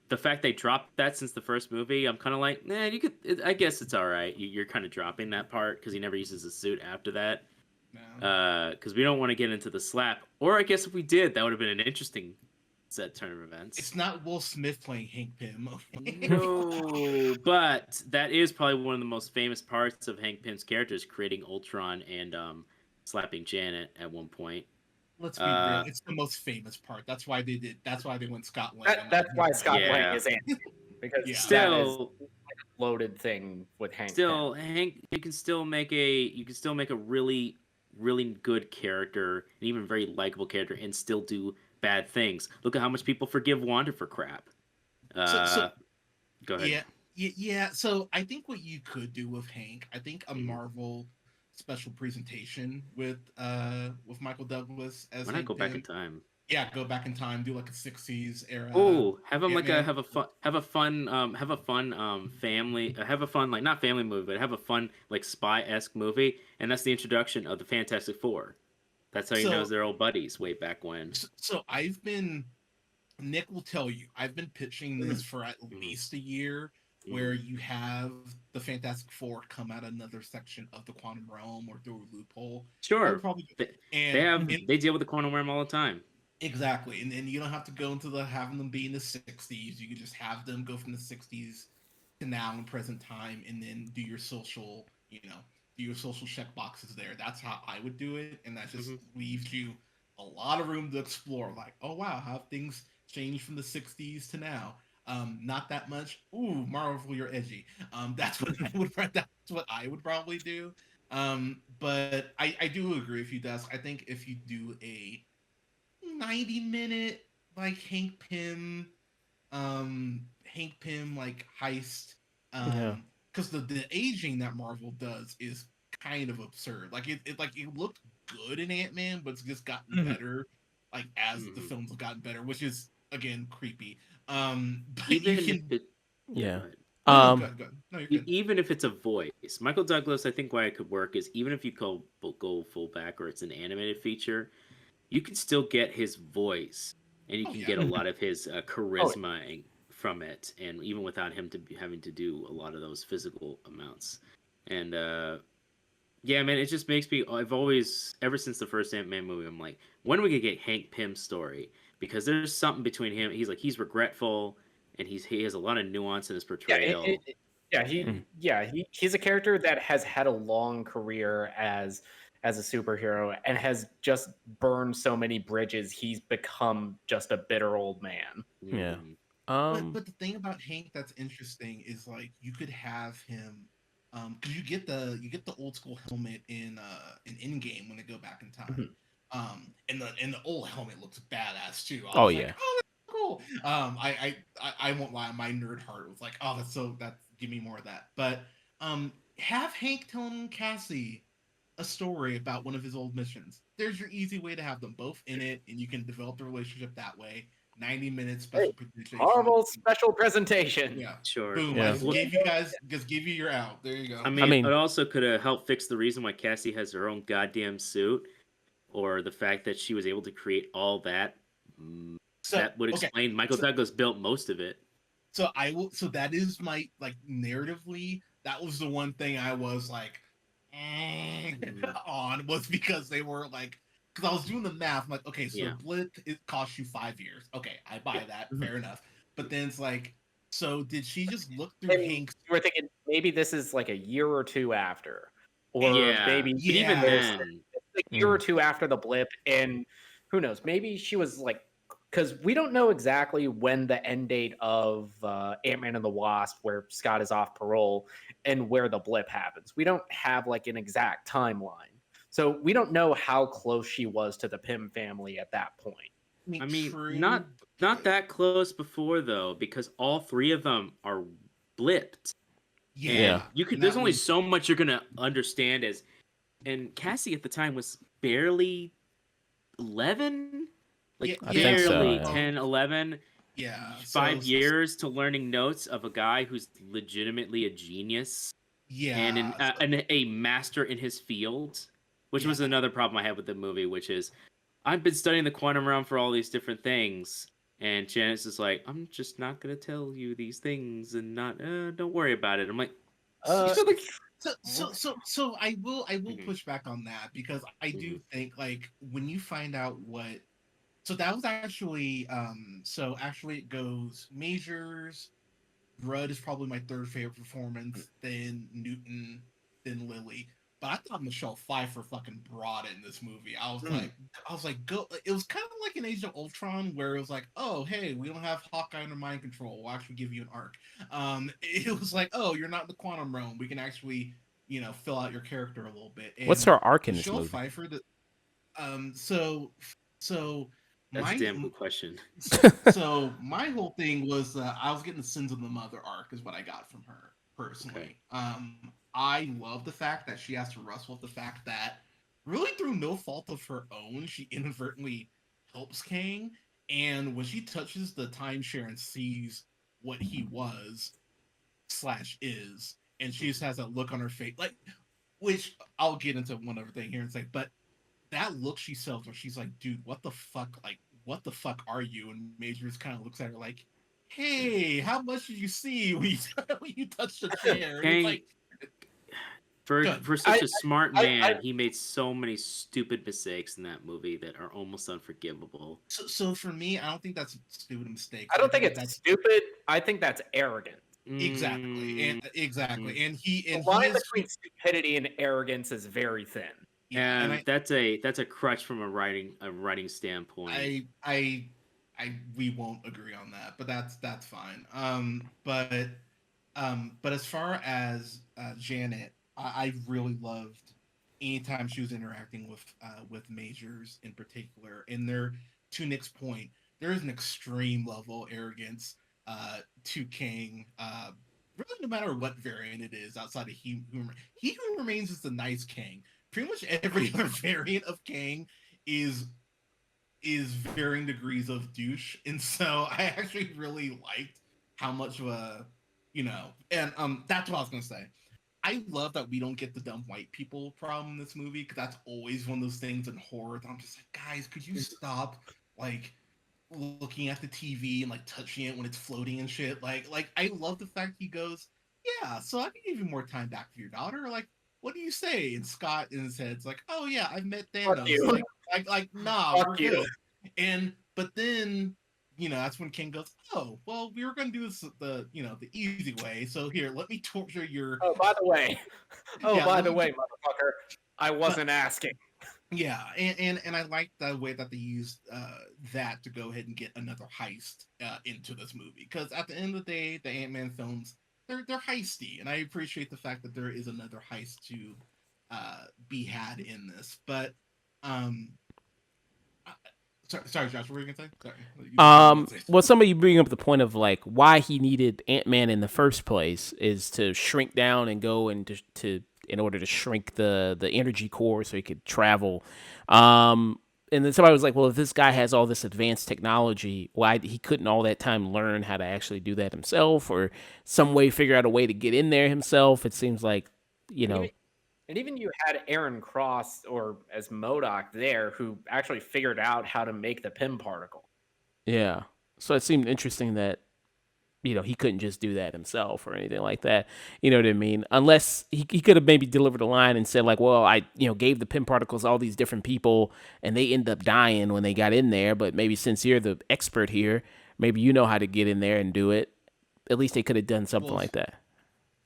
the fact they dropped that since the first movie, I'm kind of like, you could. I guess it's all right. You're kind of dropping that part because he never uses a suit after that. Because we don't want to get into the slap. Or I guess if we did, that would have been an interesting set turn of events. It's not Will Smith playing Hank Pym. No, but that is probably one of the most famous parts of Hank Pym's characters, creating Ultron and slapping Janet at one point. Let's be real. It's the most famous part. That's why they did. That's why they went Scott Lang. That's why Scott Lang is Ant-Man, because still that is a loaded thing with Hank. Still, Hank, you can still make a really, really good character, and even very likable character, and still do bad things. Look at how much people forgive Wanda for crap. Go ahead. Yeah. So I think what you could do with Hank, I think a Marvel special presentation with Michael Douglas as Why not go back in time? Yeah, go back in time, do like a '60s era. Oh, have him have a fun family, have a fun like not family movie, but have a fun like spy-esque movie, and that's the introduction of the Fantastic Four. That's how you know they're old buddies way back when. So Nick will tell you, I've been pitching this for at least a year, where you have the Fantastic Four come out another section of the quantum realm or through a loophole. Sure, they deal with the quantum realm all the time. Exactly, and you don't have to go into having them be in the '60s. You can just have them go from the '60s to now in present time, and then do your social, check boxes there. That's how I would do it, and that just leaves you a lot of room to explore. Like, oh wow, how have things changed from the '60s to now? Not that much. Ooh, Marvel, you're edgy. That's what I would probably do. But I do agree with you, Dusk. I think if you do a 90-minute like Hank Pym like heist, because the aging that Marvel does is kind of absurd. Like it looked good in Ant-Man, but it's just gotten better like as the films have gotten better, which is again creepy. But even even if it's a voice, Michael Douglas, I think why it could work is even if you go full back or it's an animated feature, you can still get his voice and you can get a lot of his charisma from it, and even without him having to do a lot of those physical amounts. And yeah, man, it just makes me. I've always, ever since the first Ant-Man movie, I'm like, when are we gonna get Hank Pym's story? Because there's something between him. He's regretful, and he has a lot of nuance in his portrayal. He's a character that has had a long career as a superhero and has just burned so many bridges. He's become just a bitter old man. Yeah. But the thing about Hank that's interesting is like you could have him, because you get the old school helmet in Endgame when they go back in time. And the old helmet looks badass too. I was like, oh, that's cool. I won't lie, my nerd heart was like, oh, give me more of that. But have Hank telling Cassie a story about one of his old missions. There's your easy way to have them both in it, and you can develop the relationship that way. 90 minutes special presentation. Marvel special presentation. Yeah, sure. Boom. Yeah. Just give you your out. There you go. I mean, it also could have helped fix the reason why Cassie has her own goddamn suit, or the fact that she was able to create all that. That would explain Michael Douglas built most of it. So that is my narratively. That was the one thing I was like on, was because they were like, because I was doing the math. I'm like, okay, so Yeah. the blip, it costs you 5 years. Okay, I buy that. Fair enough. But then it's like, so did she just look through And Hank's? you were thinking maybe this is like a year or two after, or Yeah, maybe but even Yeah. then, a year or two after the blip, and who knows? Maybe she was like, because we don't know exactly when the end date of Ant-Man and the Wasp, where Scott is off parole, and where the blip happens. We don't have like an exact timeline, so we don't know how close she was to the Pym family at that point. I mean, true. not that close before though, because all three of them are blipped. Yeah. And you could and there's that only was- so much you're gonna understand as, and Cassie at the time was barely 11, like Yeah, I think so, barely yeah. 10, 11. yeah. so- 5 years to learning notes of a guy who's legitimately a genius Yeah. and a master in his field, which was Yeah. another problem I had with the movie, which is I've been studying the quantum realm for all these different things, and Janice is like, I'm just not gonna tell you these things, and not don't worry about it. I'm like, so, like, so I will Mhm. push back on that, because I do Mhm. think, like, when you find out what, so that was actually so actually it goes Majors, Rudd is probably my third favorite performance, then Newton, then Lily. But I thought Michelle Pfeiffer fucking brought it in this movie. I was like, go. It was kind of like an Age of Ultron, where it was like, oh, hey, we don't have Hawkeye under mind control. We'll actually give you an arc. It was like, oh, you're not in the quantum realm. We can actually, fill out your character a little bit. And What's her arc in this Michelle movie? Pfeiffer, so That's my a damn good question. so my whole thing was I was getting the Sins of the Mother arc is what I got from her personally. I love the fact that she has to wrestle with the fact that really through no fault of her own, she inadvertently helps Kang, and when she touches the timeshare and sees what he was / is, and she just has that look on her face, like, which I'll get into one other thing here and say, but that look she sells where she's like, dude, what the fuck? Like, what the fuck are you? And Majors kind of looks at her like, hey, how much did you see when you touched the chair? And it's Kang, like, for good. for such I- a smart I- man, I- he made so many stupid mistakes in that movie that are almost unforgivable. so for me, I don't think that's a stupid mistake. I don't think it's that's stupid. I think that's arrogant. exactly, and and he The and line he is, between stupidity and arrogance is very thin. yeah, And and that's a crutch from a writing standpoint. I we won't agree on that, but that's fine. But as far as Janet, I really loved anytime she was interacting with Majors in particular. And there, to Nick's point, there is an extreme level of arrogance to Kang. Really, no matter what variant it is, outside of he who remains is the nice Kang. Pretty much every other variant of Kang is varying degrees of douche, and so I actually really liked how much of a, and that's what I was gonna say. I love that we don't get the dumb white people problem in this movie, because that's always one of those things in horror that I'm just like, guys, could you stop like looking at the TV and like touching it when it's floating and shit? Like I love the fact he goes, yeah, so I can give you more time back for your daughter. Like, what do you say? And Scott in his head's like, oh yeah, I've met Thanos. you. Like nah, Fuck we're you. good. But then that's when King goes, oh well, we were gonna do this the easy way. So here, let me torture your. Oh, by the way. Oh, Yeah, by let the me- way, motherfucker. I wasn't asking. Yeah, and I like the way that they used that to go ahead and get another heist into this movie, because at the end of the day, the Ant-Man films, they're heisty, and I appreciate the fact that there is another heist to be had in this. But sorry, Josh, what were you gonna say? Sorry. Well, somebody bring up the point of like why he needed Ant-Man in the first place is to shrink down and go and to in order to shrink the energy core so he could travel. And then somebody was like, well, if this guy has all this advanced technology, why he couldn't all that time learn how to actually do that himself, or some way figure out a way to get in there himself? It seems like, And even you had Aaron Cross, or as MODOK there, who actually figured out how to make the Pym particle. Yeah. So it seemed interesting that he couldn't just do that himself or anything like that. You know what I mean? Unless he could have maybe delivered a line and said like, well, I, gave the pin particles all these different people and they end up dying when they got in there. But maybe since you're the expert here, maybe you know how to get in there and do it. At least they could have done something like that.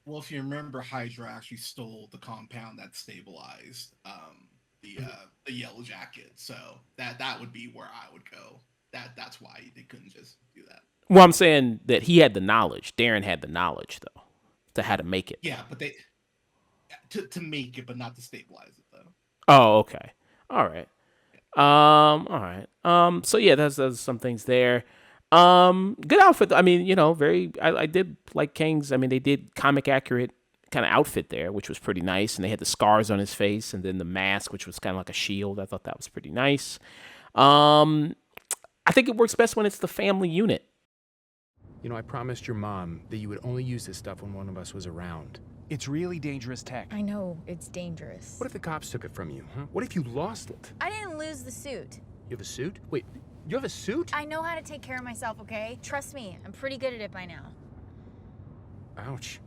Well, if you remember, Hydra actually stole the compound that stabilized the Yellow Jacket, so that would be where I would go. That's why they couldn't just do that. Well, I'm saying that he had the knowledge. Darren had the knowledge though, to how to make it. Yeah, but they to make it, but not to stabilize it though. Oh, okay. All right. All right. So yeah, there's some things there. Good outfit. I mean, very. I did like Kang's. I mean, they did comic accurate kind of outfit there, which was pretty nice. And they had the scars on his face, and then the mask, which was kind of like a shield. I thought that was pretty nice. I think it works best when it's the family unit. I promised your mom that you would only use this stuff when one of us was around. It's really dangerous tech. I know, it's dangerous. What if the cops took it from you, huh? What if you lost it? I didn't lose the suit. You have a suit? Wait, you have a suit? I know how to take care of myself, okay? Trust me, I'm pretty good at it by now. Ouch.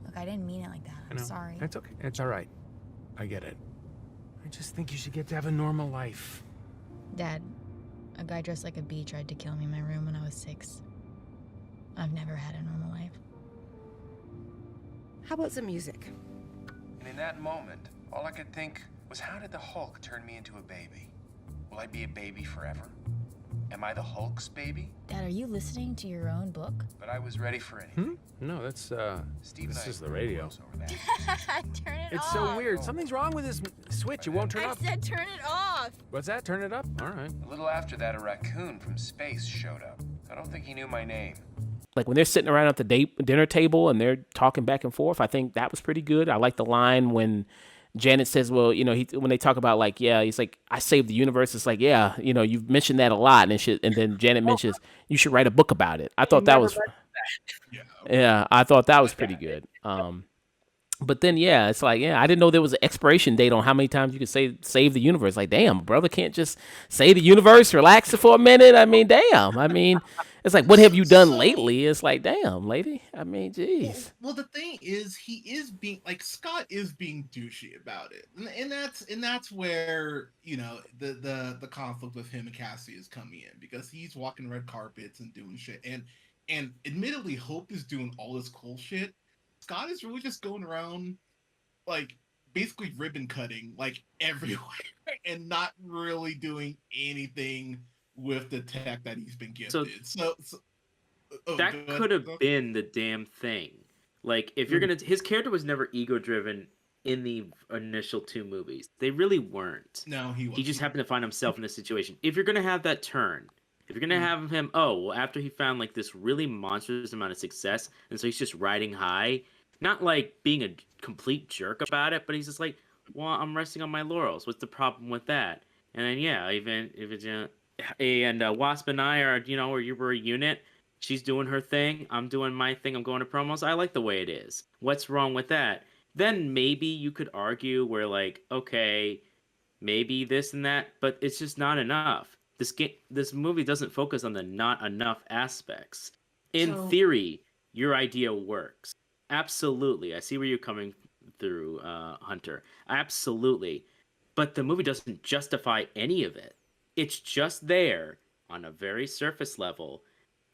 Look, I didn't mean it like that. I'm sorry. That's okay. It's all right. I get it. I just think you should get to have a normal life. Dad, a guy dressed like a bee tried to kill me in my room when I was 6. I've never had a normal life. How about some music? And in that moment, all I could think was, how did the Hulk turn me into a baby? Will I be a baby forever? Am I the Hulk's baby? Dad, are you listening to your own book? But I was ready for anything. No, that's, Steve this and I is the radio. over that. Turn it off. It's so weird. Something's wrong with this switch. It won't turn I up. said turn it off. What's that? Turn it up? All right. A little after that, a raccoon from space showed up. I don't think he knew my name. Like when they're sitting around at the dinner table and they're talking back and forth, I think that was pretty good. I like the line when Janet says, well, when they talk about like, yeah, he's like, I saved the universe. It's like, yeah, you've mentioned that a lot. And then Janet mentions, you should write a book about it. I thought that was, yeah, I thought that was pretty good. But then, yeah, it's like, yeah, I didn't know there was an expiration date on how many times you could say save the universe. Like, damn, brother can't just save the universe, relax it for a minute. I mean, damn. I mean, it's like, what have you done lately? It's like, damn, lady. I mean, geez. Well, the thing is, he is being like Scott is being douchey about it, and that's where the conflict with him and Cassie is coming in, because he's walking red carpets and doing shit, and admittedly, Hope is doing all this cool shit. Scott is really just going around, like, basically ribbon cutting, like, everywhere, and not really doing anything with the tech that he's been gifted. So that could have been the damn thing. Like, if you're gonna, his character was never ego-driven in the initial 2 movies. They really weren't. No, he wasn't. He just happened to find himself in a situation. If you're gonna have that turn, if you're gonna have him, after he found like this really monstrous amount of success, and so he's just riding high, not like being a complete jerk about it, but he's just like, well, I'm resting on my laurels. What's the problem with that? And then even if it's and Wasp and I are, or you were a unit. She's doing her thing. I'm doing my thing. I'm going to promos. I like the way it is. What's wrong with that? Then maybe you could argue where like, okay, maybe this and that, but it's just not enough. This movie doesn't focus on the not enough aspects. In theory, your idea works. Absolutely. I see where you're coming through, Hunter. Absolutely. But the movie doesn't justify any of it. It's just there on a very surface level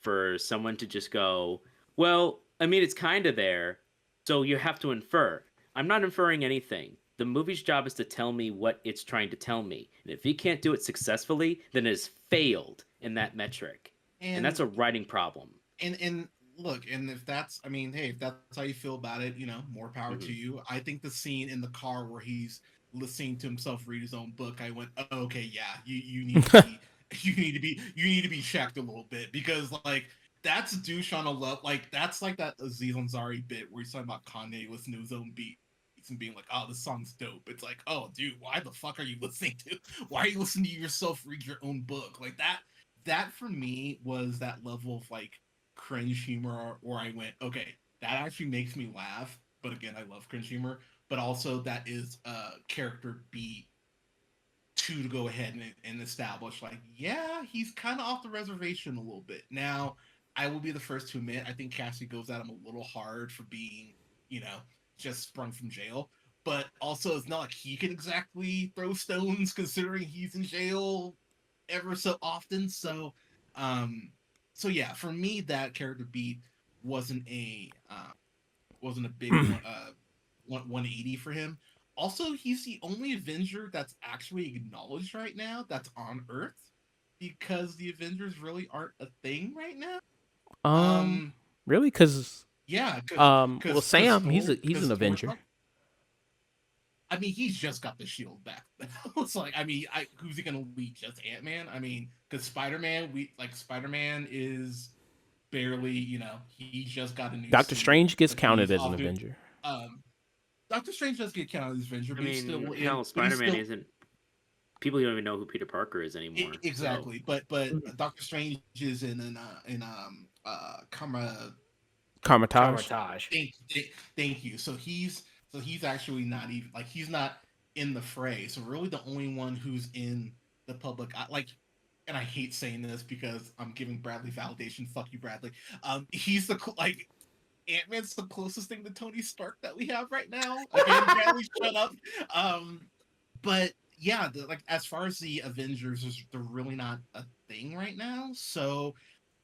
for someone to just go, well, I mean, it's kind of there, so you have to infer. I'm not inferring anything. The movie's job is to tell me what it's trying to tell me. And if he can't do it successfully, then it has failed in that metric. And that's a writing problem. And look, and if that's, I mean, hey, if that's how you feel about it, more power to you. I think the scene in the car where he's listening to himself read his own book, I went, oh, okay, yeah, you need to be, you need to be checked a little bit, because like that's douche on a level. Like that's like that Aziz Ansari bit where he's talking about Kanye listening to his own beats and being like, oh, this song's dope. It's like, oh, dude, why the fuck are you listening to? Why are you listening to yourself read your own book? Like that for me was that level of like cringe humor where I went, okay, that actually makes me laugh. But again, I love cringe humor. But also that is a character beat to go ahead and establish like, yeah, he's kind of off the reservation a little bit. Now, I will be the first to admit, I think Cassie goes at him a little hard for being, just sprung from jail. But also, it's not like he can exactly throw stones considering he's in jail ever so often. Um, so yeah, for me, that character beat wasn't a big 180 for him. Also, he's the only Avenger that's actually acknowledged right now that's on Earth because the Avengers really aren't a thing right now. Really? Because Yeah, well, Sam, he's an Avenger. I mean, he's just got the shield back. It's like, I mean, who's he gonna lead? Just Ant-Man? I mean, because Spider-Man is barely, he just got a new Doctor suit, Strange gets but counted he's as an off doing- Avenger. Doctor Strange does get counted as Avenger, I but he's mean, still hell, Spider-Man isn't. People don't even know who Peter Parker is anymore. Exactly, so. but Doctor Strange is in Carmitage. Thank you. So he's actually not even like he's not in the fray. So really, the only one who's in the public like, and I hate saying this because I'm giving Bradley validation. Fuck you, Bradley. He's the like. Ant-Man's the closest thing to Tony Stark that we have right now. Again, Bradley, shut up. But yeah, like as far as the Avengers, they're really not a thing right now. So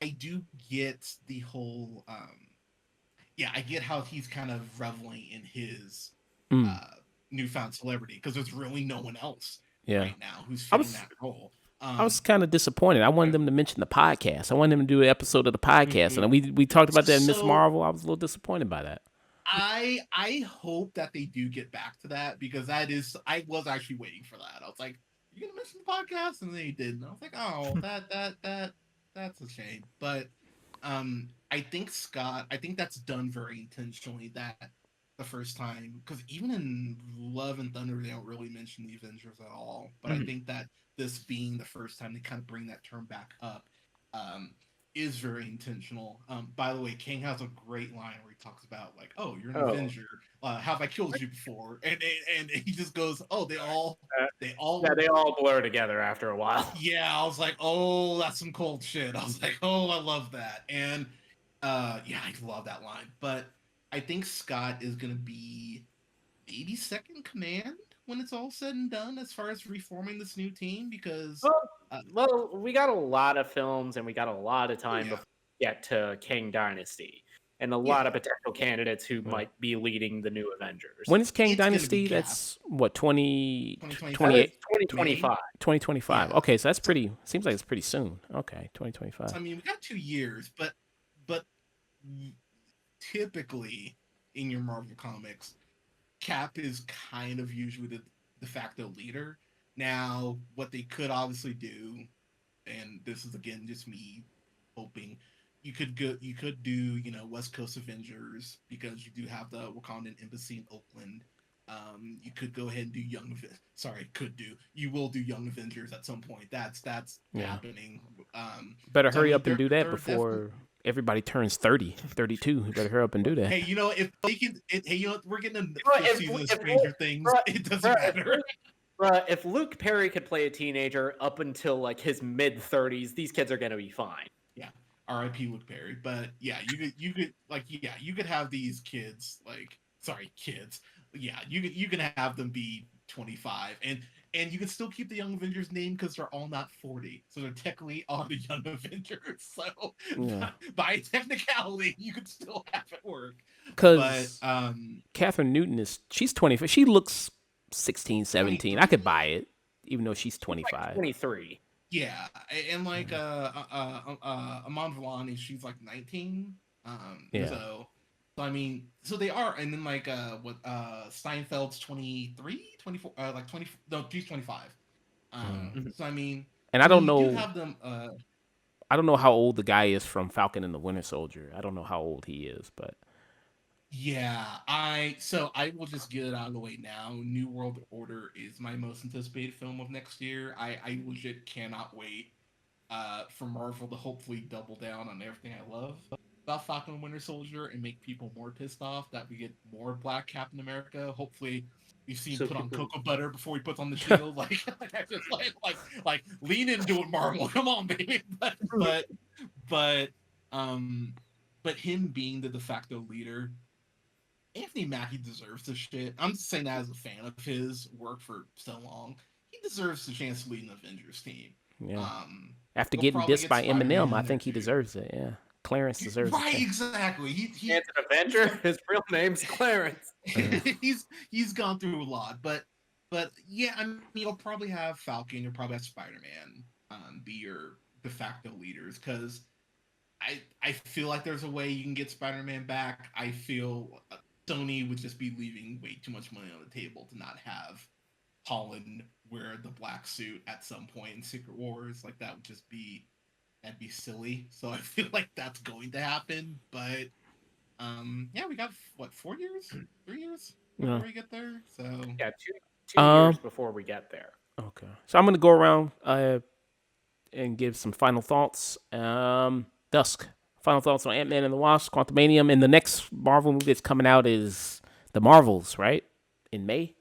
I do get the whole I get how he's kind of reveling in his newfound celebrity because there's really no one else right now who's fitting that role. I was kind of disappointed. I wanted them to mention the podcast. I wanted them to do an episode of the podcast, and we talked about that in Miss Marvel. I was a little disappointed by that. I hope that they do get back to that because I was actually waiting for that. I was like, "You gonna mention the podcast?" And they didn't. I was like, "Oh, that's a shame." But I think that's done very intentionally. That the first time, because even in Love and Thunder, they don't really mention the Avengers at all. But I think that this being the first time they kind of bring that term back up is very intentional. By the way, King has a great line where he talks about like, "Oh, you're an Avenger. Have I killed you before?" And he just goes, "Oh, they all blur together after a while." Yeah, I was like, "Oh, that's some cold shit." I was like, "Oh, I love that." And I love that line. But I think Scott is gonna be maybe second command when it's all said and done as far as reforming this new team because well, we got a lot of films and we got a lot of time before we get to King Dynasty and a lot of potential candidates who might be leading the new Avengers. When is King Dynasty? That's what 2028? 2025. 2025. Okay, so that's pretty. Seems like it's pretty soon. Okay, 2025. I mean, we got 2 years, but typically in your Marvel comics, Cap is kind of usually the de facto leader. Now, what they could obviously do, and this is again just me hoping, you could do West Coast Avengers because you do have the Wakandan embassy in Oakland. You could go ahead and do you will do Young Avengers at some point. That's happening. Better hurry up and do that before everybody turns 30, 32. You better hurry up and do that. Hey, if they can, we're getting a season of Stranger Things. It doesn't matter. If Luke Perry could play a teenager up until like his mid-30s, these kids are gonna be fine. Yeah, R.I.P. Luke Perry. But yeah, you could have these kids kids. Yeah, you can have them be 25 and you can still keep the Young Avengers name because they're all not 40, so they're technically all the Young Avengers. So by technicality, you could still have it work. Because Catherine Newton she's 25. She looks 16, 17. 23. I could buy it, even though she's 25. Like 23. Yeah, and like Amon Vellani, she's like 19. So I mean, so they are, and then like Steinfeld's 23, 24, like 20. No, she's 25. So I mean, and I don't know. Have them, I don't know how old the guy is from Falcon and the Winter Soldier. I don't know how old he is, but yeah, I will just get it out of the way now. New World Order is my most anticipated film of next year. I legit cannot wait for Marvel to hopefully double down on everything I love about Falcon and Winter Soldier and make people more pissed off that we get more Black Captain America. Hopefully You see him So put on people- cocoa butter before he puts on the shield. I just like lean into it, Marvel. Come on, baby. But um, but him being the de facto leader, Anthony Mackie deserves this shit. I'm just saying that as a fan of his work for so long. He deserves the chance to lead an Avengers team. Yeah. After They'll getting probably dissed get by Eminem, Spider-Man I in think there, he too. deserves it. Yeah. Clarence deserves Right, it. exactly. He He's an Avenger. His real name's Clarence. he's gone through a lot, but yeah, I mean, you'll probably have Falcon, you'll probably have Spider-Man be your de facto leaders, because I feel like there's a way you can get Spider-Man back. I feel Sony would just be leaving way too much money on the table to not have Holland wear the black suit at some point in Secret Wars. Like that'd be silly. So I feel like that's going to happen. But yeah, we got what, 4 years, 3 years before we get there. So yeah, two years before we get there. Okay, so I'm gonna go around and give some final thoughts. Dusk, final thoughts on Ant-Man and the Wasp, Quantumanium, and the next Marvel movie that's coming out is The Marvels, right? In May.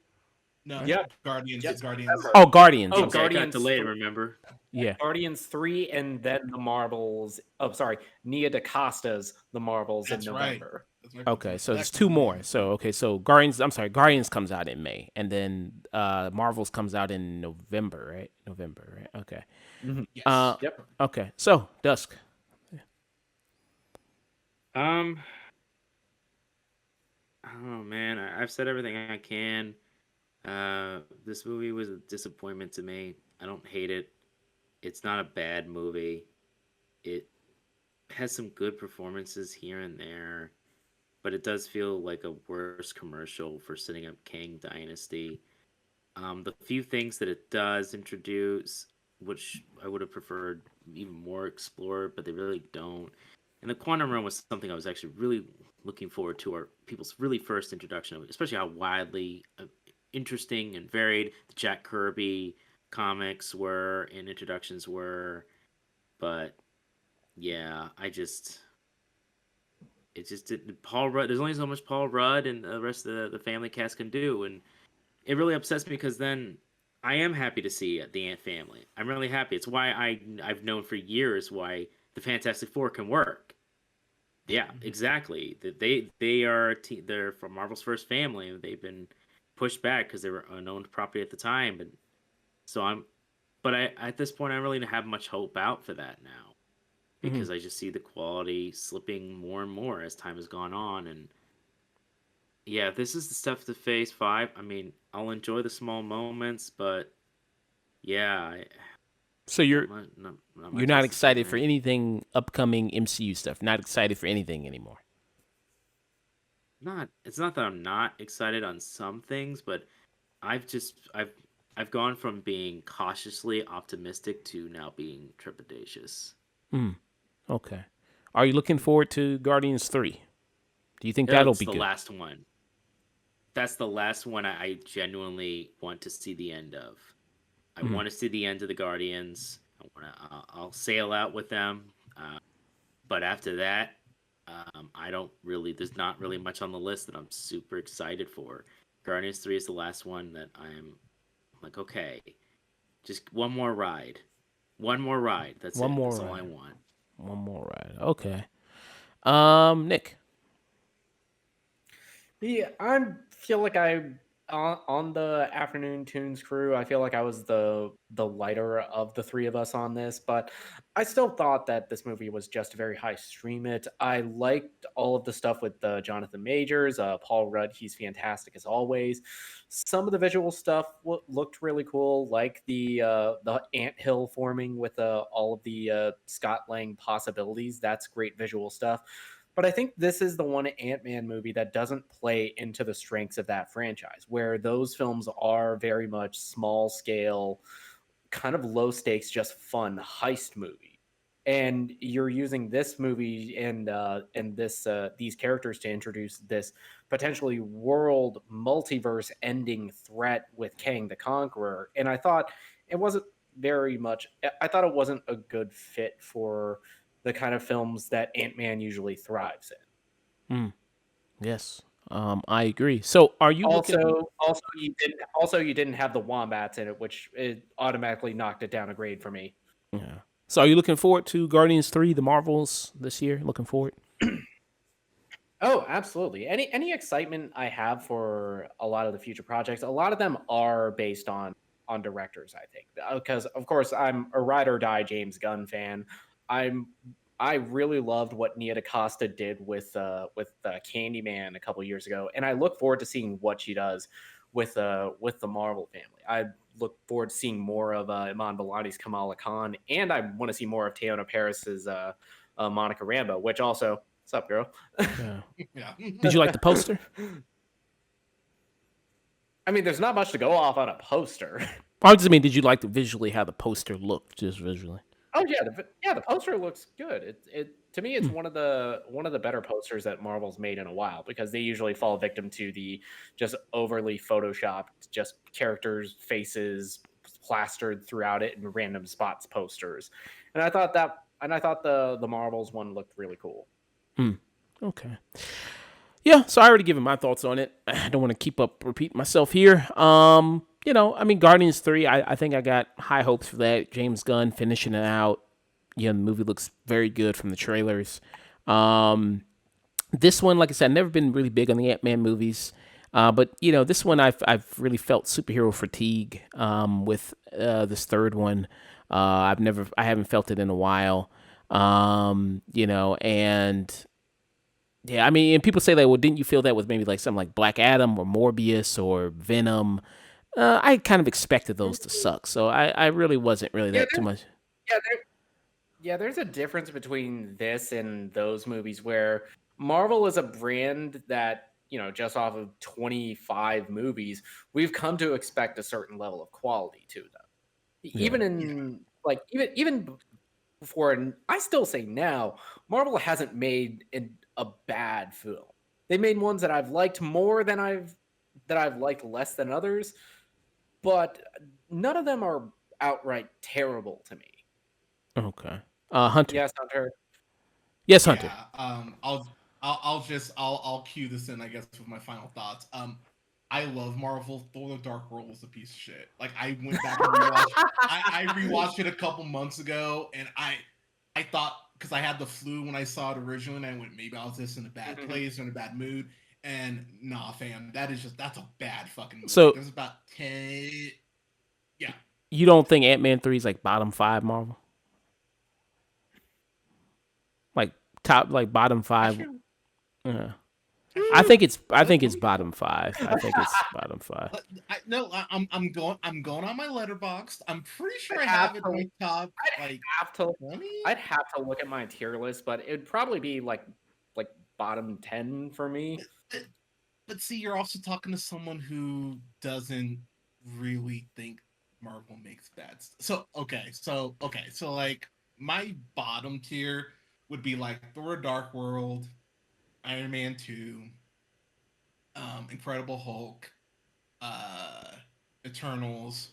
no, Yeah. Guardians. Yes, Guardians. Oh, Guardians. Oh, I'm sorry. It got Guardians delayed, 3. remember? Yeah. Guardians 3, and then the Marvels. Oh, sorry, Nia DaCosta's The Marvels That's in right. November. That's right. Okay, so there's That's two more. So okay, so Guardians comes out in May, and then Marvels comes out in November, right? November, right? Okay. Yes. Yep. Okay, so Dusk. Oh man, I've said everything I can. This movie was a disappointment to me. I don't hate it. It's not a bad movie. It has some good performances here and there, but it does feel like a worse commercial for setting up Kang Dynasty. The few things that it does introduce, which I would have preferred even more explored, but they really don't. And the Quantum Realm was something I was actually really looking forward to, our people's really first introduction of it, especially how widely interesting and varied the Jack Kirby comics were and introductions were. But yeah, it just didn't. Paul Rudd. There's only so much Paul Rudd and the rest of the family cast can do, and it really upsets me because then I am happy to see the Ant family. I'm really happy. It's why I've known for years why the Fantastic Four can work. Yeah, exactly. They're from Marvel's first family. They've been pushed back because they were unknown property at the time, and so at this point, I don't really have much hope out for that now, because I just see the quality slipping more and more as time has gone on, and yeah, this is the stuff to Phase 5. I mean, I'll enjoy the small moments, but yeah. So you're not you're not excited for anything upcoming MCU stuff. Not excited for anything anymore. It's not that I'm not excited on some things, but I've gone from being cautiously optimistic to now being trepidatious. Okay. Are you looking forward to Guardians 3? Do you think that'll be the good? last one. That's the last one I genuinely want to see the end of. I want to see the end of the Guardians. I'll sail out with them. But after that, I don't really. There's not really much on the list that I'm super excited for. Guardians 3 is the last one that I'm like, okay, just one more ride. One more ride. That's One it. more That's all ride. I want. One more ride. Okay. Nick. Yeah, I feel like on the Afternoon Tunes crew, I feel like I was the lighter of the three of us on this, but I still thought that this movie was just very high stream it. I liked all of the stuff with Jonathan Majors, Paul Rudd. He's fantastic as always. Some of the visual stuff looked really cool, like the anthill forming with all of the Scott Lang possibilities. That's great visual stuff. But I think this is the one Ant-Man movie that doesn't play into the strengths of that franchise, where those films are very much small scale, kind of low stakes, just fun heist movie. And you're using this movie and these characters to introduce this potentially world multiverse ending threat with Kang the Conqueror. And I thought it wasn't it wasn't a good fit for the kind of films that Ant-Man usually thrives in. Yes. I agree. So, are you looking? Also you didn't have the wombats in it, which it automatically knocked it down a grade for me. Yeah. So, are you looking forward to Guardians 3, the Marvels this year? Looking forward? Oh, absolutely. Any excitement I have for a lot of the future projects, a lot of them are based on directors, I think. Because of course I'm a ride or die James Gunn fan. I'm I really loved what Nia DaCosta did with Candyman a couple years ago, and I look forward to seeing what she does with the Marvel family. I look forward to seeing more of Iman Vellani's Kamala Khan, and I want to see more of Teyonah Parris's Monica Rambeau, which also, what's up, girl? Yeah. Yeah. Did you like the poster? I mean, there's not much to go off on a poster. I just mean, did you like the visually how the poster looked, just visually? Oh yeah, the poster looks good. It to me, it's one of the better posters that Marvel's made in a while, because they usually fall victim to the just overly photoshopped, just characters' faces plastered throughout it in random spots posters. And I thought the Marvels one looked really cool. Okay. Yeah, so I already given my thoughts on it. I don't want to keep up repeat myself here. I mean, Guardians 3, I think I got high hopes for that. James Gunn finishing it out. Yeah, the movie looks very good from the trailers. This one, like I said, I've never been really big on the Ant-Man movies. But this one I've really felt superhero fatigue with this third one. I haven't felt it in a while. And yeah, I mean, and people say that, well, didn't you feel that with maybe like something like Black Adam or Morbius or Venom? I kind of expected those to suck, so I really wasn't really that too much. Yeah, there's a difference between this and those movies where Marvel is a brand that, just off of 25 movies, we've come to expect a certain level of quality to them. Even in like even before, and I still say now, Marvel hasn't made a bad film. They made ones that I've liked more than I've liked less than others, but none of them are outright terrible to me. Okay. Hunter. Yes, Hunter. Yes, Hunter. Yeah. I'll cue this in, I guess, with my final thoughts. I love Marvel. Thor: The Dark World was a piece of shit. Like, I went back and rewatched. I rewatched it a couple months ago, and I thought, because I had the flu when I saw it originally, and I went, maybe I was just in a bad place or in a bad mood. And nah, fam, that's a bad fucking movie. So there's about 10. Yeah. You don't think Ant-Man 3 is like bottom 5 Marvel? Like top, like bottom 5? Yeah. I think it's bottom 5. I think it's bottom 5. I'm going on my letterbox. I'm pretty sure I have it in my top. I'd have to look at my tier list, but it'd probably be like bottom 10 for me. But see, you're also talking to someone who doesn't really think Marvel makes bad stuff. So like my bottom tier would be like Thor: Dark World, Iron Man 2, Incredible Hulk, Eternals,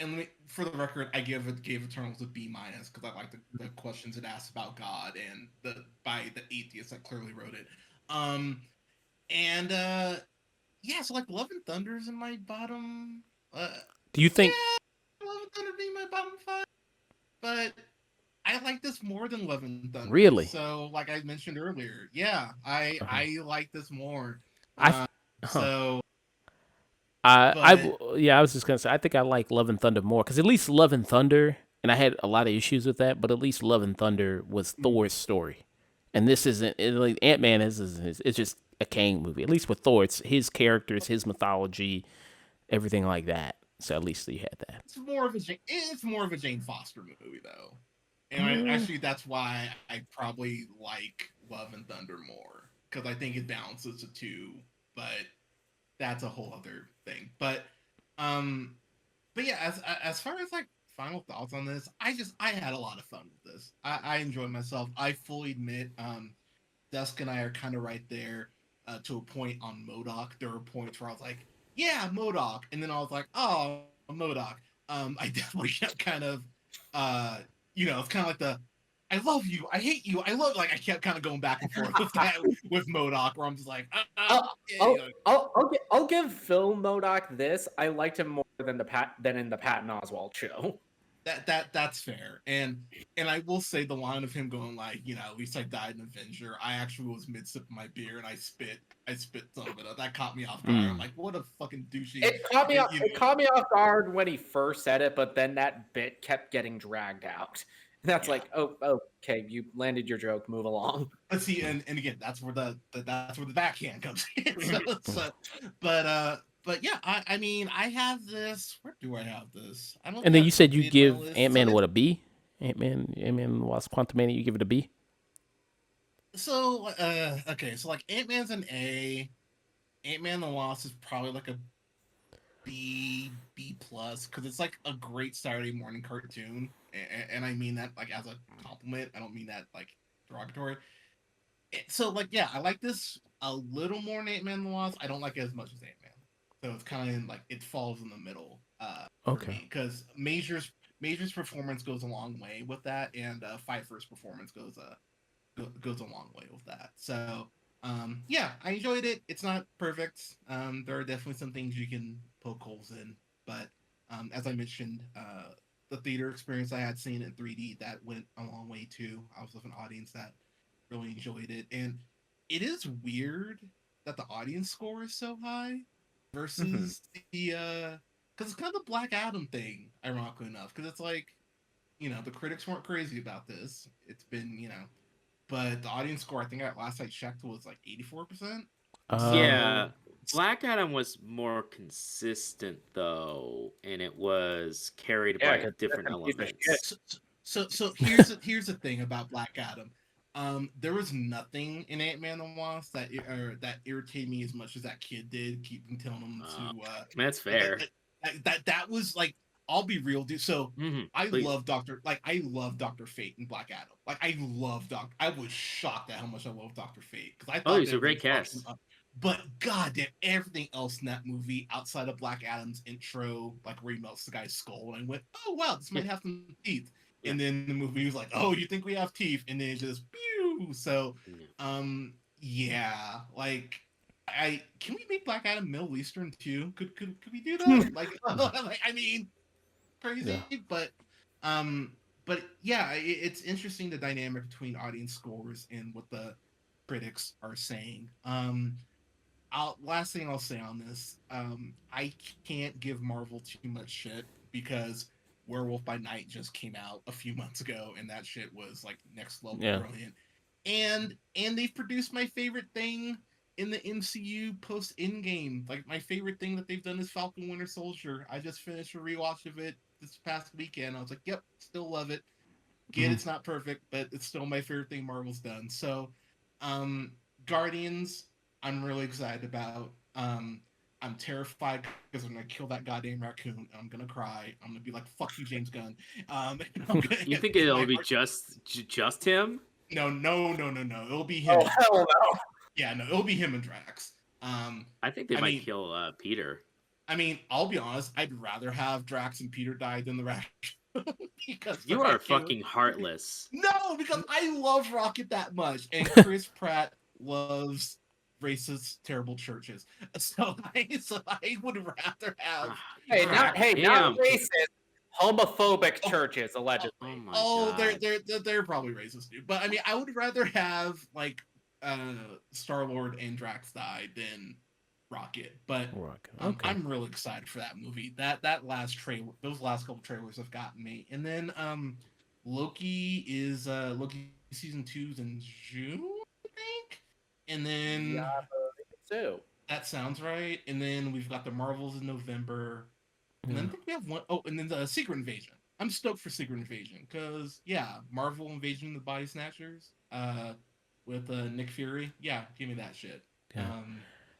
and for the record, I gave Eternals a B- because I like the questions it asks about God and by the atheist that clearly wrote it. So like Love and Thunder is in my bottom. Do you think? Yeah, Love and Thunder being my bottom 5, but I like this more than Love and Thunder. Really? So, like I mentioned earlier, yeah, I like this more. I was just gonna say I think I like Love and Thunder more, because at least Love and Thunder, and I had a lot of issues with that, but at least Love and Thunder was Thor's story, and this isn't. Like, Ant-Man is it's just a Kang movie. At least with Thor, it's his characters, his mythology, everything like that. So at least you had that. It's more of a Jane Foster movie though, and actually that's why I probably like Love and Thunder more, because I think it balances the two, but that's a whole other thing. But yeah, as far as like final thoughts on this, I had a lot of fun with this. I enjoyed myself. I fully admit, Dusk and I are kind of right there to a point on MODOK. There were points where I was like, yeah, MODOK, and then I was like, oh, MODOK. I definitely kept kind of, it's kind of like I love you, I hate you, I love. Like I kept kind of going back and forth with that with MODOK, where I'm just like, I'll give Phil Modoc this. I liked him more than in the Patton Oswalt show. That's fair. And I will say the line of him going like, at least I died an Avenger. I actually was mid sip of my beer and I spit some of it up. That caught me off guard. I'm like, what a fucking douchey. It caught me off guard when he first said it, but then that bit kept getting dragged out. That's like, okay, you landed your joke. Move along. But see, and again, that's where the backhand comes in. But yeah, I mean, I have this. Where do I have this? I don't. And then you said you made my give list. Ant-Man what, a B? Ant-Man and the Wasp: Quantumania, you give it a B? So okay, so like Ant-Man's an A. Ant-Man and the Wasp is probably like a B plus, because it's like a great Saturday morning cartoon, and I mean that like as a compliment. I don't mean that like derogatory. So like, yeah, I like this a little more than Ant-Man and the Wasp. I don't like it as much as Ant-Man, so it's kind of like it falls in the middle. Okay. Because Major's performance goes a long way with that, and Pfeiffer's performance goes a long way with that. So yeah, I enjoyed it. It's not perfect. There are definitely some things you can poke holes in, but as I mentioned, the theater experience I had seen in 3D, that went a long way too. I was with an audience that really enjoyed it, and it is weird that the audience score is so high versus the because it's kind of the Black Adam thing, ironically enough, because it's like, the critics weren't crazy about this. It's been, but the audience score, I think at last I checked, was like 84%. Yeah, Black Adam was more consistent though, and it was carried by different elements. So here's the thing about Black Adam. There was nothing in Ant-Man and the Wasp that irritated me as much as that kid did. Keep telling him to. That's fair. That was like, I'll be real, dude. So I please. love Doctor Fate in Black Adam. Like I was shocked at how much I love Dr. Fate, because I thought he's a great cast. But goddamn, everything else in that movie outside of Black Adam's intro, like where he melts the guy's skull, and I went, oh wow, this might have some teeth. And then the movie was like, oh, you think we have teeth? And then it just pew. So yeah, like can we make Black Adam Middle Eastern too? Could we do that? like I mean, crazy, but yeah, it's interesting, the dynamic between audience scores and what the critics are saying. Last thing I'll say on this, I can't give Marvel too much shit, because Werewolf by Night just came out a few months ago, and that shit was like next level brilliant. And they've produced my favorite thing in the MCU post Endgame. Like, my favorite thing that they've done is Falcon Winter Soldier. I just finished a rewatch of it this past weekend. I was like, yep, still love it. It's not perfect, but it's still my favorite thing Marvel's done. So Guardians, I'm really excited about. I'm terrified because I'm gonna kill that goddamn raccoon, and I'm gonna cry. I'm gonna be like, "Fuck you, James Gunn." You think it'll be just him? No. It'll be him. Oh hell no! Yeah, no, it'll be him and Drax. I think they might kill Peter. I mean, I'll be honest. I'd rather have Drax and Peter die than the raccoon. Because you are fucking heartless. No, because I love Rocket that much, and Chris Pratt loves racist, terrible churches. So I would rather have. Not racist, homophobic churches, allegedly. They're probably racist, dude. But I mean, I would rather have like Star-Lord and Drax die than Rocket. But I'm really excited for that movie. That last trailer, those last couple trailers have gotten me. And then Loki season 2's in June, I think. And then that sounds right. And then we've got the Marvels in November. And then I think we have one. Oh, and then the Secret Invasion. I'm stoked for Secret Invasion because Marvel Invasion of the Body Snatchers with Nick Fury. Yeah, give me that shit. But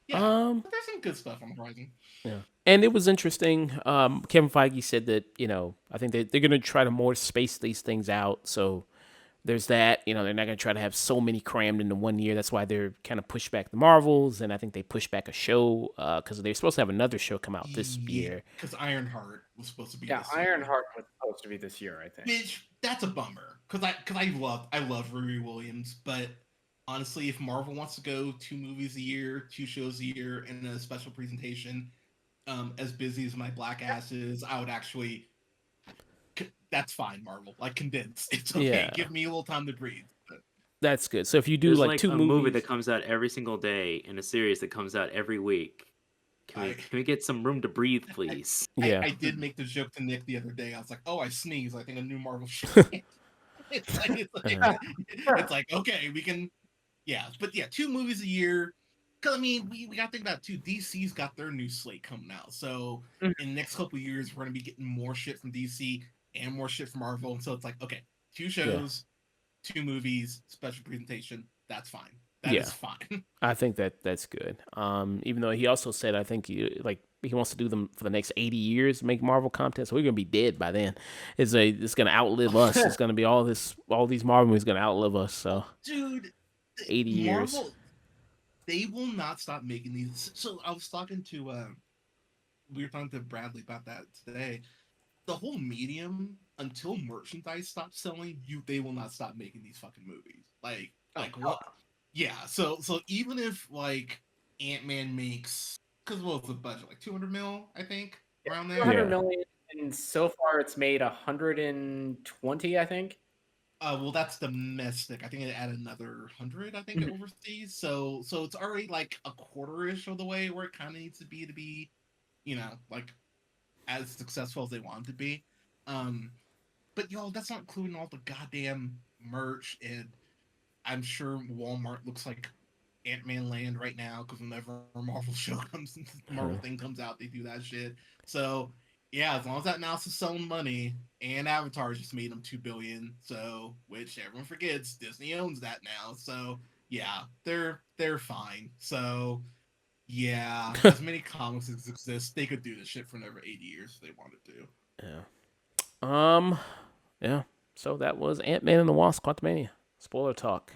there's some good stuff on the horizon. Yeah, and it was interesting. Kevin Feige said that I think they're going to try to more space these things out. So there's that. They're not going to try to have so many crammed into one year. That's why they're kind of pushed back the Marvels, and I think they pushed back a show because they're supposed to have another show come out this year. Because Ironheart was supposed to be. Yeah, this year. Ironheart was supposed to be this year, I think. Which that's a bummer because I love Riri Williams, but honestly, if Marvel wants to go 2 movies a year, 2 shows a year, and a special presentation, as busy as my black ass is, I would actually. That's fine, Marvel. Like condense. It's okay. Yeah. Give me a little time to breathe. That's good. So if you do There's like 2 a movies, movie that comes out every single day and a series that comes out every week. Can we get some room to breathe, please? I did make the joke to Nick the other day. I was like, "Oh, I sneeze. I think a new Marvel show." It's like okay, we can, yeah, but yeah, 2 movies a year. Because I mean, we got to think about it too. DC's got their new slate coming out, so in the next couple of years, we're gonna be getting more shit from DC and more shit from Marvel. And so it's like, okay, 2 shows, 2 movies, special presentation. That's fine. That is fine. I think that's good. Even though he also said, I think he wants to do them for the next 80 years, make Marvel content. So we're gonna be dead by then. It's gonna outlive us. It's gonna be all these Marvel movies gonna outlive us. So, dude, 80 years. Marvel, they will not stop making these. So I was talking to we were talking to Bradley about that today. The whole medium, until merchandise stops selling, they will not stop making these fucking movies. What? Yeah. So even if like Ant-Man makes, because what was the budget, like 200 mil, I think, around there. 200 million, and so far it's made 120, I think. Well, that's domestic. I think it added another 100. I think overseas. So it's already like a quarter-ish of the way where it kind of needs to be, like as successful as they want it to be. But y'all, that's not including all the goddamn merch, and I'm sure Walmart looks like Ant-Man land right now because whenever a Marvel show comes, Marvel thing comes out, they do that shit. So yeah, as long as that mouse is selling money, and Avatar just made them $2 billion, so which everyone forgets, Disney owns that now. So yeah, they're fine. So yeah, as many comics as exist, they could do this shit for another 80 years if they wanted to. Yeah. Yeah. So that was Ant-Man and the Wasp: Quantumania. Spoiler talk.